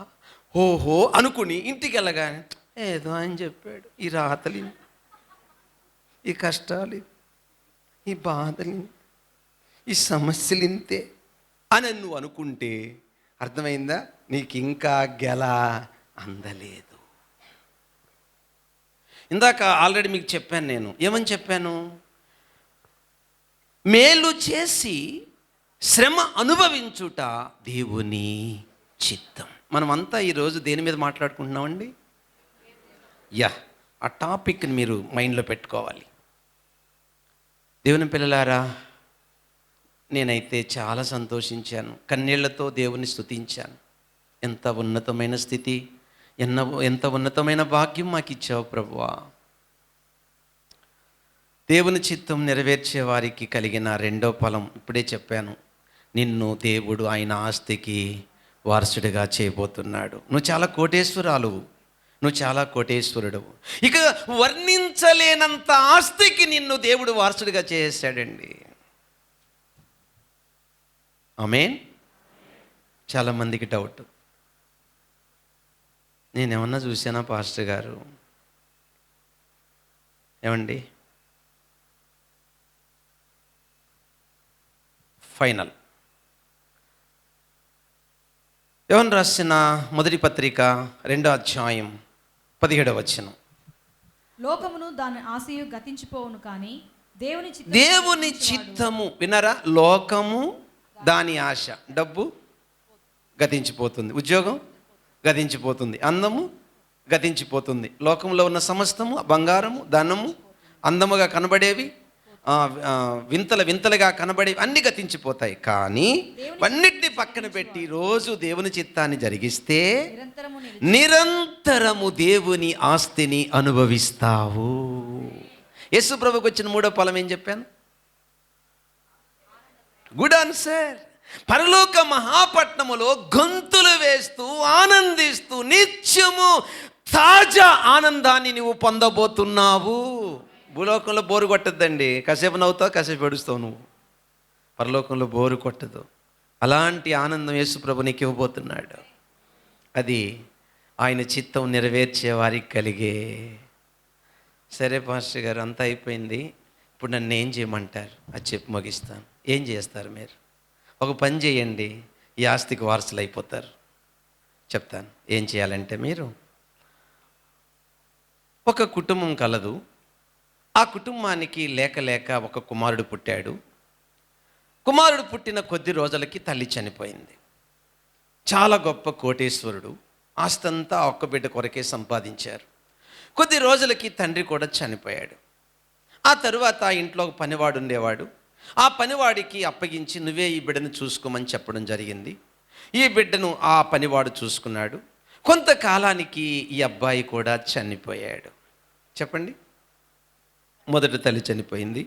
ఓహో అనుకుని ఇంటికి వెళ్ళగానే ఏదో అని చెప్పాడు, ఈ రాతలి, ఈ కష్టాలు, ఈ బాధలు, ఈ సమస్యలు ఇంతే అని నువ్వు అనుకుంటే అర్థమైందా? నీకు ఇంకా గెల అందలేదు. ఇందాక ఆల్రెడీ మీకు చెప్పాను. నేను ఏమని చెప్పాను? మేలు చేసి శ్రమ అనుభవించుట దేవుని చిత్తం. మనమంతా ఈరోజు దేని మీద మాట్లాడుకుంటున్నామండి? ఆ టాపిక్ని మీరు మైండ్లో పెట్టుకోవాలి. దేవుని పిల్లలారా, నేనైతే చాలా సంతోషించాను, కన్నీళ్లతో దేవుని స్తుతించాను. ఎంత ఉన్నతమైన స్థితి, ఎంత ఉన్నతమైన భాగ్యం మాకు ఇచ్చావు ప్రభువా. దేవుని చిత్తం నెరవేర్చే వారికి కలిగిన రెండో ఫలం ఇప్పుడే చెప్పాను. నిన్ను దేవుడు ఆయన ఆస్తికి వారసుడిగా చేయబోతున్నాడు. నువ్వు చాలా కోటేశ్వరాలు, నువ్వు చాలా కోటేశ్వరుడు. ఇక వర్ణించలేనంత ఆస్తికి నిన్ను దేవుడు వారసుడిగా చేసాడండి. ఆమేన్. చాలామందికి డౌట్, నేనేమన్నా చూసానా పాస్టర్ గారు? ఏమండి, ఫైనల్ యోహాను రాసిన మొదటి పత్రిక 2వ అధ్యాయం 17వ వచనం. లోకమును దాని ఆశయు గతించిపోవును కానీ దేవుని చిత్తము, వినరా? లోకము దాని ఆశ, డబ్బు గతించిపోతుంది, ఉద్యోగం గతించిపోతుంది, అందము గతించిపోతుంది. లోకంలో ఉన్న సమస్తము, బంగారము, ధనము, అందముగా కనబడేవి, వింతల వింతలుగా కనబడేవి అన్నీ గతించిపోతాయి. కానీ అన్నిటిని పక్కన పెట్టి రోజు దేవుని చిత్తాన్ని జరిగిస్తే నిరంతరము దేవుని ఆస్తిని అనుభవిస్తావు. యేసు ప్రభుకు వచ్చిన మూడో ఫలం ఏం చెప్పాను? Good answer. పరలోక మహాపట్నములో గొంతులు వేస్తూ ఆనందిస్తూ నిత్యము తాజా ఆనందాన్ని నువ్వు పొందబోతున్నావు. భూలోకంలో బోరు కొట్టద్దండి, కాసేపు నవ్వుతావు, కాసేపు ఏడుస్తావు. నువ్వు పరలోకంలో బోరు కొట్టదు. అలాంటి ఆనందం యేసు ప్రభు నీకు ఇవ్వబోతున్నాడు. అది ఆయన చిత్తం నెరవేర్చే వారికి కలిగే. సరే పాస్టర్ గారు, అంతా అయిపోయింది, ఇప్పుడు నన్ను ఏం చేయమంటారు? అది చెప్పి ముగిస్తాను. ఏం చేస్తారు మీరు? ఒక పని చేయండి, ఈ ఆస్తికి వారసులు అయిపోతారు. చెప్తాను ఏం చేయాలంటే, మీరు ఒక కుటుంబం కలదు. ఆ కుటుంబానికి లేక లేక ఒక కుమారుడు పుట్టాడు. కుమారుడు పుట్టిన కొద్ది రోజులకి తల్లి చనిపోయింది. చాలా గొప్ప కోటేశ్వరుడు, ఆస్తంతా ఒక్క బిడ్డ కొరకే సంపాదించారు. కొద్ది రోజులకి తండ్రి కూడా చనిపోయాడు. ఆ తరువాత ఇంట్లో ఒక పనివాడు ఉండేవాడు. ఆ పనివాడికి అప్పగించి నువ్వే ఈ బిడ్డను చూసుకోమని చెప్పడం జరిగింది. ఈ బిడ్డను ఆ పనివాడు చూసుకున్నాడు. కొంతకాలానికి ఈ అబ్బాయి కూడా చనిపోయాడు. చెప్పండి, మొదట తల్లి చనిపోయింది,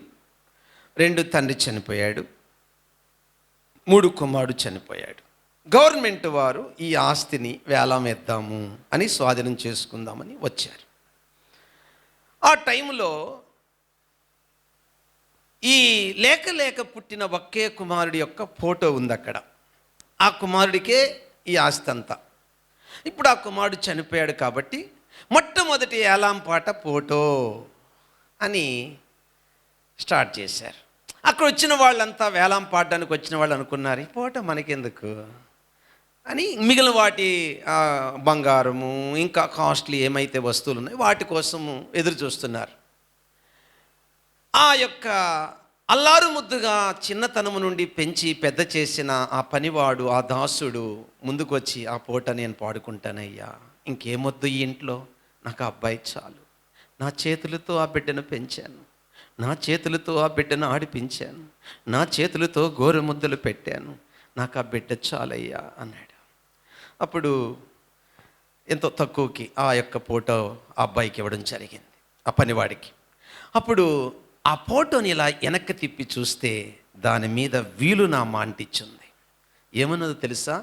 2 తండ్రి చనిపోయాడు, 3 కుమారుడు చనిపోయాడు. గవర్నమెంట్ వారు ఈ ఆస్తిని వేలం వేద్దాము అని స్వాధీనం చేసుకుందామని వచ్చారు. ఆ టైంలో ఈ లేక లేక పుట్టిన ఒకే కుమారుడి యొక్క ఫోటో ఉంది అక్కడ. ఆ కుమారుడికే ఈ ఆస్తి అంతా. ఇప్పుడు ఆ కుమారుడు చనిపోయాడు కాబట్టి మొట్టమొదటి ఏలాం పాట ఫోటో అని స్టార్ట్ చేశారు. అక్కడ వచ్చిన వాళ్ళంతా వేలం పాడడానికి వచ్చిన వాళ్ళు అనుకున్నారు, ఈ ఫోటో మనకెందుకు అని మిగిలిన వాటి బంగారము ఇంకా కాస్ట్లీ ఏమైతే వస్తువులు ఉన్నాయో వాటి కోసము ఎదురు చూస్తున్నారు. ఆ యొక్క అల్లారు ముద్దుగా చిన్నతనము నుండి పెంచి పెద్ద చేసిన ఆ పనివాడు, ఆ దాసుడు ముందుకు వచ్చి, ఆ పూట నేను పాడుకుంటానయ్యా, ఇంకేమొద్దు ఈ ఇంట్లో, నాకు ఆ అబ్బాయి చాలు, నా చేతులతో ఆ బిడ్డను పెంచాను, నా చేతులతో ఆ బిడ్డను ఆడిపించాను, నా చేతులతో గోరు ముద్దలు పెట్టాను, నాకు ఆ బిడ్డ చాలయ్యా అన్నాడు. అప్పుడు ఎంతో తక్కువకి ఆ యొక్క ఫోటో ఆ అబ్బాయికి ఇవ్వడం జరిగింది, ఆ పనివాడికి. అప్పుడు ఆ ఫోటోని ఇలా వెనక్కి తిప్పి చూస్తే దాని మీద వీలునామా అంటించింది. ఏమన్నదో తెలుసా?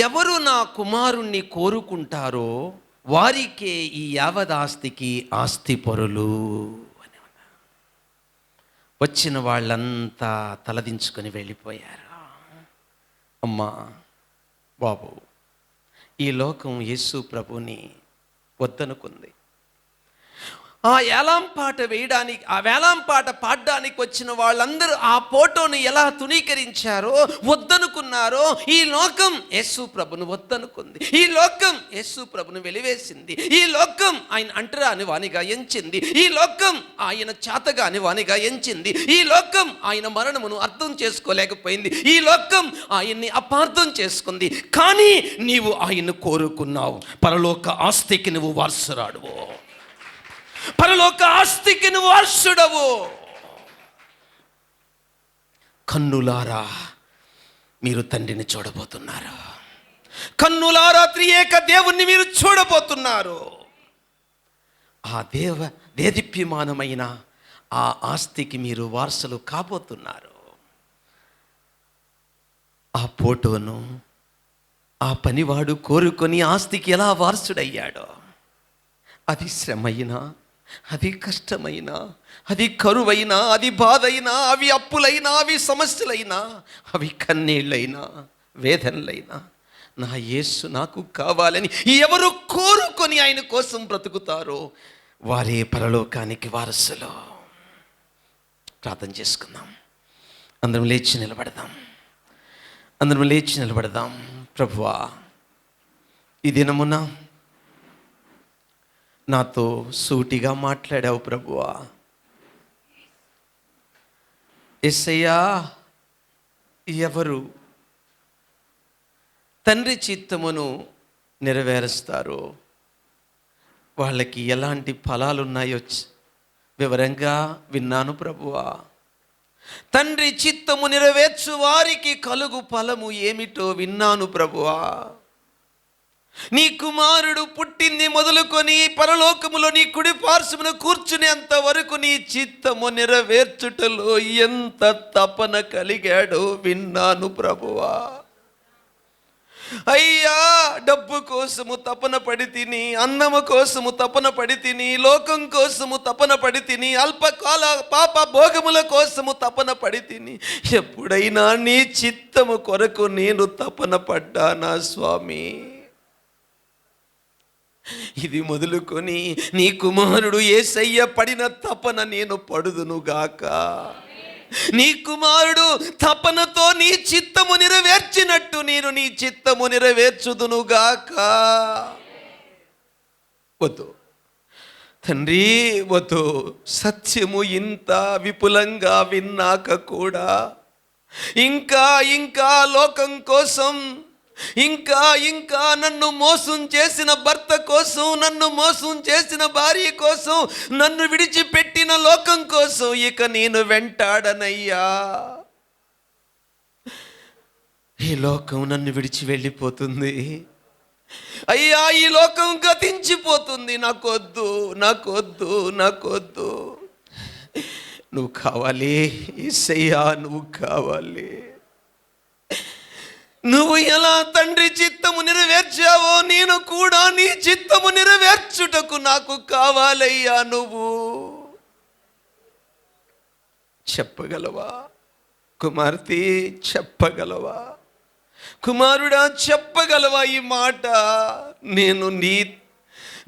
ఎవరు నా కుమారుణ్ణి కోరుకుంటారో వారికే ఈ యావదాస్తికి ఆస్తి పరులు అని. వచ్చిన వాళ్ళంతా తలదించుకొని వెళ్ళిపోయారు. అమ్మా బాబు, ఈ లోకం యేసు ప్రభుని వద్దనుకుంది. ఆ ఏలాం పాట వేయడానికి, ఆ వేలాం పాట పాడడానికి వచ్చిన వాళ్ళందరూ ఆ ఫోటోని ఎలా తునీకరించారో, వద్దనుకున్నారో, ఈ లోకం యేసు ప్రభును వద్దనుకుంది. ఈ లోకం యేసు ప్రభును వెలివేసింది. ఈ లోకం ఆయన అంటరాని వానిగా ఎంచింది. ఈ లోకం ఆయన చేతగాని వానిగా ఎంచింది. ఈ లోకం ఆయన మరణమును అర్థం చేసుకోలేకపోయింది. ఈ లోకం ఆయన్ని అపార్థం చేసుకుంది. కానీ నీవు ఆయన్ను కోరుకున్నావు. పరలోక ఆస్తికి నువ్వు వారసురాడువు. పరలోక ఆస్తికి నువ్వు వారసుడవు. కన్నులారా మీరు తండ్రిని చూడబోతున్నారు. కన్నులారా త్రియేక దేవుణ్ణి మీరు చూడబోతున్నారు. ఆ దేదీప్యమానమైన ఆ ఆస్తికి మీరు వారసులు కాబోతున్నారు. ఆ ఫోటోను ఆ పనివాడు కోరుకొని ఆస్తికి ఎలా వారసుడయ్యాడో, అది శ్రమైనా, అది కష్టమైనా, అది కరువైనా, అది బాధైనా, అవి అప్పులైనా, అవి సమస్యలైనా, అవి కన్నీళ్ళైనా, వేదనలైనా, నా యేసు నాకు కావాలని ఎవరు కోరుకొని ఆయన కోసం బ్రతుకుతారో వారే పరలోకానికి వారసులు. ప్రార్థన చేసుకుందాం. అందరం లేచి నిలబడదాం. ప్రభువా, ఈ దినమున నాతో సూటిగా మాట్లాడావు ప్రభువా. యేసయ్యా, ఎవరు తండ్రి చిత్తమును నెరవేరుస్తారో వాళ్ళకి ఎలాంటి ఫలాలు ఉన్నాయో వివరంగా విన్నాను ప్రభువా. తండ్రి చిత్తము నెరవేర్చు వారికి కలుగు ఫలము ఏమిటో విన్నాను ప్రభువా. నీ కుమారుడు పుట్టింది మొదలుకొని పరలోకములో నీ కుడి పార్శ్వమున కూర్చునేంత వరకు నీ చిత్తము నెరవేర్చుటలో ఎంత తపన కలిగాడో విన్నాను ప్రభువా. అయ్యా, డబ్బు కోసము తపన పడి తిని, అన్నము కోసము తపన పడి తిని, లోకం కోసము తపన పడి తిని, అల్పకాల పాప భోగముల కోసము తపన పడి తిని, ఎప్పుడైనా నీ చిత్తము కొరకు నేను తపన పడ్డానా స్వామి? ఇది మొదలుకొని నీ కుమారుడు యేసయ్య పడిన తపన నేను పడుదునుగాక. నీ కుమారుడు తపనతో నీ చిత్తము నెరవేర్చినట్టు నేను నీ చిత్తము నెరవేర్చుదునుగాక. వద్దు తండ్రి, వద్దు. సత్యము ఇంత విపులంగా విన్నాక కూడా ఇంకా ఇంకా లోకం కోసం, ఇంకా ఇంకా నన్ను మోసం చేసిన భర్త కోసం, నన్ను మోసం చేసిన భార్య కోసం, నన్ను విడిచిపెట్టిన లోకం కోసం ఇక నేను వెంటాడనయ్యా. ఈ లోకం నన్ను విడిచి వెళ్ళిపోతుంది అయ్యా, ఈ లోకం గతించిపోతుంది. నాకొద్దు, నాకొద్దు, నాకొద్దు. నువ్వు కావాలి యేసయ్యా, నువ్వు కావాలి. నువ్వు ఎలా తండ్రి చిత్తము నెరవేర్చావో నేను కూడా నీ చిత్తము నెరవేర్చుటకు నాకు కావాలయ్యా. నువ్వు చెప్పగలవా కుమార్తె? చెప్పగలవా కుమారుడా? చెప్పగలవా ఈ మాట?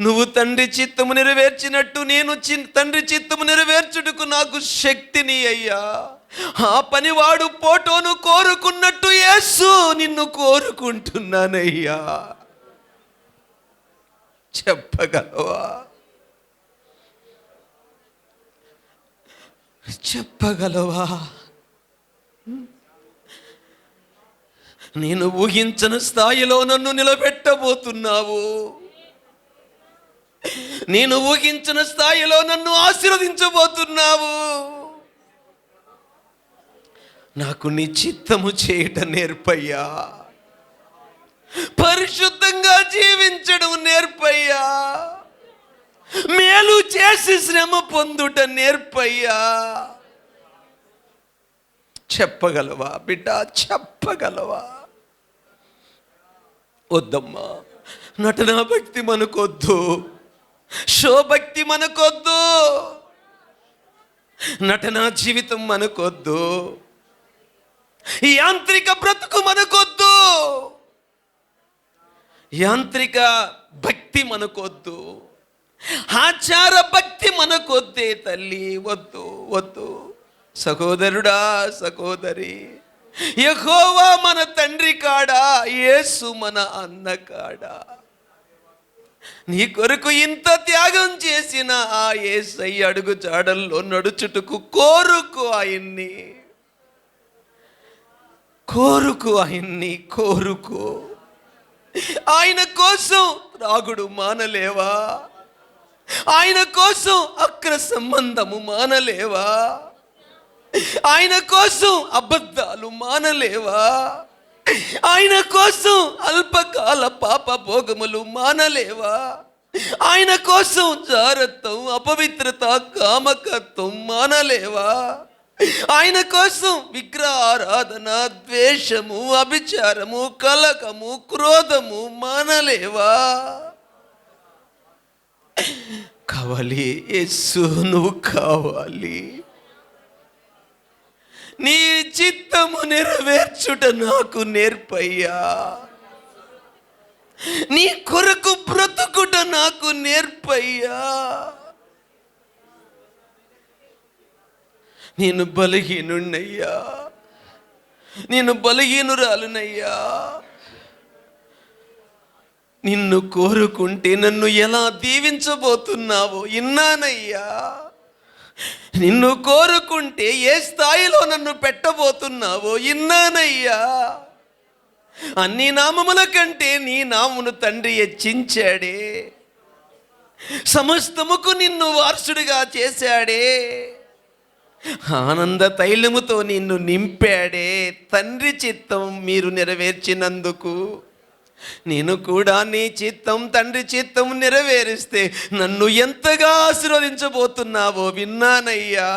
నువ్వు తండ్రి చిత్తము నెరవేర్చినట్టు నేను తండ్రి చిత్తము నెరవేర్చుటకు నాకు శక్తిని అయ్యా. ఆ పనివాడు ఫోటోను కోరుకున్నట్టు యేసు నిన్ను కోరుకుంటున్నానయ్యా. చెప్పగలవా? చెప్పగలవా? నేను ఊహించని స్థాయిలో నన్ను నిలబెట్టబోతున్నావు. నేను ఊహించిన స్థాయిలో నన్ను ఆశీర్వదించబోతున్నావు. నాకు నీ చిత్తము చేయటం నేర్పయ్యా. పరిశుద్ధంగా జీవించడం నేర్పయ్యా. మేలు చేసి శ్రమ పొందుట నేర్పయ్యా. చెప్పగలవా బిడ్డ? చెప్పగలవా? వద్దమ్మా, నటనా భక్తి మనకొద్దు, శోభక్తి మనకొద్దు, నటనా జీవితం మనకొద్దు, యాంత్రిక బ్రతుకు మనకొద్దు, యాంత్రిక భక్తి మనకొద్దు, ఆచార భక్తి మనకొద్దే తల్లి. వద్దు, వద్దు. సహోదరుడా, సహోదరి, యెహోవా మన తండ్రి కాడా, యేసు మన అన్న కాడా. నీ కొరకు ఇంత త్యాగం చేసిన ఆ యేసయ్య అడుగు జాడల్లో నడుచుటకు కోరుకో ఆయన్ని, కోరుకో ఆయన్ని, కోరుకో. ఆయన కోసం త్రాగుడు మానలేవా? ఆయన కోసం అక్ర సంబంధము మానలేవా? ఆయన కోసం అబద్ధాలు మానలేవా? ఆయన కోసం అల్పకాల పాప భోగములు మానలేవా? ఆయన కోసం జారత్వం, అపవిత్రత, కామకత్వం మానలేవా? ఆయన కోసం విగ్రహారాధన, ద్వేషము, అభిచారము, కలకము, క్రోధము మానలేవా? కావాలి యేసు, నువ్వు కావాలి. నీ చిత్తము నెరవేర్చుట నాకు నేర్పయ్యా. నీ కొరకు బ్రతుకుట నాకు నేర్పయ్యా. నేను బలహీనున్నయ్యా, నేను బలహీనురాలునయ్యా. నిన్ను కోరుకుంటే నన్ను ఎలా దీవించబోతున్నావో ఇన్నానయ్యా. నిన్ను కోరుకుంటే ఏ స్థాయిలో నన్ను పెట్టబోతున్నావో ఇన్నానయ్యా. అన్ని నామముల కంటే నీ నామును తండ్రి హెచ్చించాడే. సమస్తముకు నిన్ను వారసుడిగా చేశాడే. ఆనంద తైలముతో నిన్ను నింపాడే. తండ్రి చిత్తం మీరు నెరవేర్చినందుకు నేను కూడా నీ చిత్తం, తండ్రి చిత్తం నెరవేరిస్తే నన్ను ఎంతగా ఆశీర్వదించబోతున్నావో విన్నానయ్యా.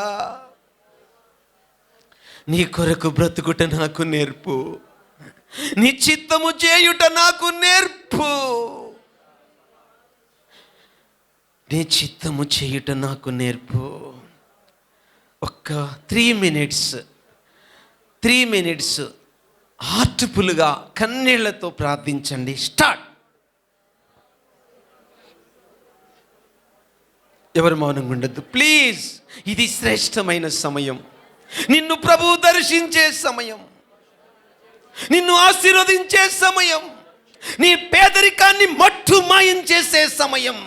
నీ కొరకు బ్రతుకుట నాకు నేర్పు, నీ చిత్తము చేయుట నాకు నేర్పు, నీ చిత్తము చేయుట నాకు నేర్పు. ఒక్క 3 మినిట్స్ హార్ట్ఫుల్గా కన్నీళ్లతో ప్రార్థించండి. స్టార్ట్. ఎవరు మౌనంగా ఉండద్దు ప్లీజ్. ఇది శ్రేష్టమైన సమయం. నిన్ను ప్రభువు దర్శించే సమయం, నిన్ను ఆశీర్వదించే సమయం, నీ పేదరికాన్ని మట్టు మాయం చేసే సమయం,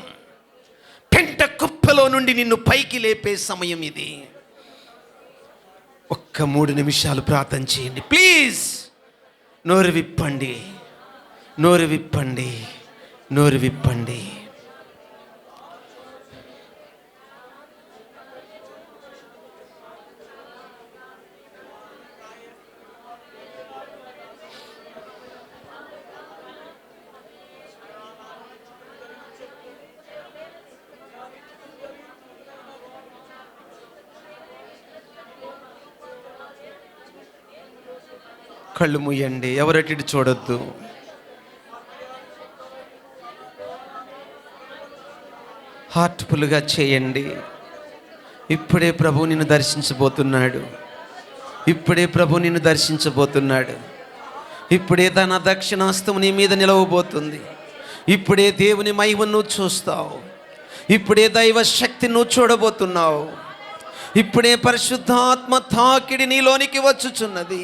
పెంట కుప్పలో నుండి నిన్ను పైకి లేపే సమయం ఇది. ఒక్క 3 నిమిషాలు ప్రార్థన చేయండి ప్లీజ్. నోరు విప్పండి, నోరు విప్పండి, నోరు విప్పండి. కళ్ళు మూయండి, ఎవరటిటి చూడొద్దు. హార్ట్ఫుల్గా చేయండి. ఇప్పుడే ప్రభు నిన్ను దర్శించబోతున్నాడు. ఇప్పుడే ప్రభు నిన్ను దర్శించబోతున్నాడు. ఇప్పుడే తన దక్షిణాస్తం నీ మీద నిలవబోతుంది. ఇప్పుడే దేవుని మహిమను నువ్వు చూస్తావు. ఇప్పుడే దైవ శక్తిని నువ్వు చూడబోతున్నావు. ఇప్పుడే పరిశుద్ధాత్మ తాకిడి నీలోనికి వచ్చుచున్నది.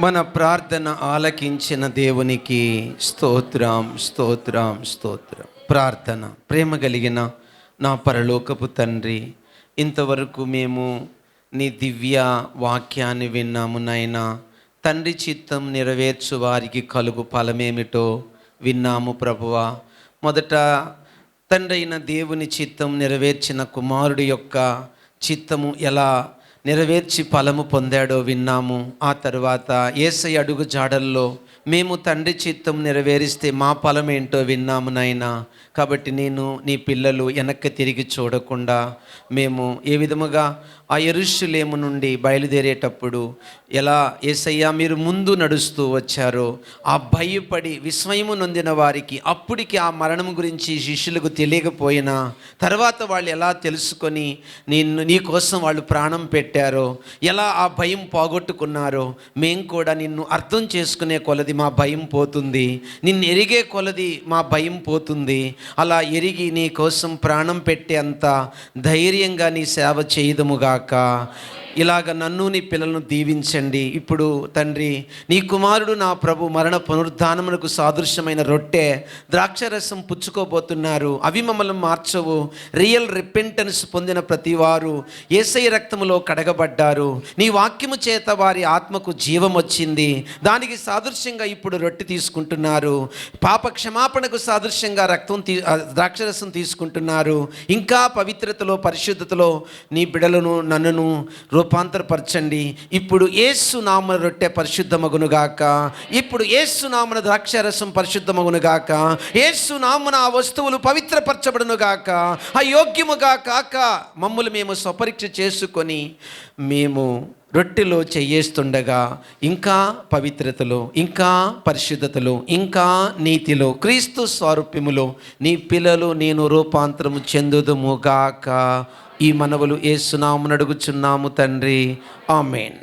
మన ప్రార్థన ఆలకించిన దేవునికి స్తోత్రం, స్తోత్రం, స్తోత్రం. ప్రార్థన. ప్రేమ కలిగిన నా పరలోకపు తండ్రి, ఇంతవరకు మేము నీ దివ్య వాక్యాన్ని విన్నాము నాయనా. తండ్రి చిత్తం నెరవేర్చు వారికి కలుగు ఫలమేమిటో విన్నాము ప్రభువా. మొదట తండ్రి అయిన దేవుని చిత్తం నెరవేర్చిన కుమారుడి యొక్క చిత్తము ఎలా నెరవేర్చి ఫలము పొందాడో విన్నాము. ఆ తర్వాత యేసయ్య అడుగు జాడల్లో మేము తండ్రి చిత్తం నెరవేరిస్తే మా ఫలం ఏంటో విన్నాము నాయనా. కాబట్టి నేను నీ పిల్లలు వెనక్కి తిరిగి చూడకుండా మేము ఏ విధముగా ఆ యెరూషలేము నుండి బయలుదేరేటప్పుడు ఎలా యేసయ్య మీరు ముందు నడుస్తూ వచ్చారో, ఆ భయపడి విస్మయము నొందిన వారికి అప్పటికి ఆ మరణం గురించి శిష్యులకు తెలియకపోయినా తర్వాత వాళ్ళు ఎలా తెలుసుకొని నీ కోసం వాళ్ళు ప్రాణం పెట్టారో, ఎలా ఆ భయం పోగొట్టుకున్నారో, మేము కూడా నిన్ను అర్థం చేసుకునే కొలది మా భయం పోతుంది, నిన్ను ఎరిగే కొలది మా భయం పోతుంది. అలా ఎరిగి నీ కోసం ప్రాణం పెట్టేంత ధైర్యంగా నీ సేవ చేయదుముగాక. ఇలాగ నన్ను నీ పిల్లలను దీవించండి. ఇప్పుడు తండ్రి, నీ కుమారుడు నా ప్రభు మరణ పునరుద్ధానమునకు సాదృశ్యమైన రొట్టె ద్రాక్షరసం పుచ్చుకోబోతున్నారు. అవి మమ్మల్ని మార్చవు. రియల్ రిపెంటెన్స్ పొందిన ప్రతి వారు యేసయ్య రక్తములో కడగబడ్డారు. నీ వాక్యము చేత వారి ఆత్మకు జీవం వచ్చింది. దానికి సాదృశ్యంగా ఇప్పుడు రొట్టె తీసుకుంటున్నారు. పాప క్షమాపణకు సాదృశ్యంగా ద్రాక్షరసం తీసుకుంటున్నారు. ఇంకా పవిత్రతలో, పరిశుద్ధతలో నీ బిడలను, నన్నును రూపాంతరపరచండి. ఇప్పుడు యేసు నామమున రొట్టె పరిశుద్ధమగునుగాక. ఇప్పుడు యేసు నామమున ద్రాక్షారసం పరిశుద్ధమగునుగాక. యేసు నామమున ఆ వస్తువులు పవిత్రపరచబడునుగాక. అయోగ్యముగా కాక మమ్ములు మేము స్వపరీక్ష చేసుకొని మేము రొట్టెలో చెయ్యేస్తుండగా ఇంకా పవిత్రతలో, ఇంకా పరిశుద్ధతలో, ఇంకా నీతిలో, క్రీస్తు స్వారూప్యములో నీ పిల్లలు నేను రూపాంతరము చెందుదుముగాక. ఈ మనవులు యేసు నామమున అడుగుచున్నాము తండ్రి. ఆమేన్.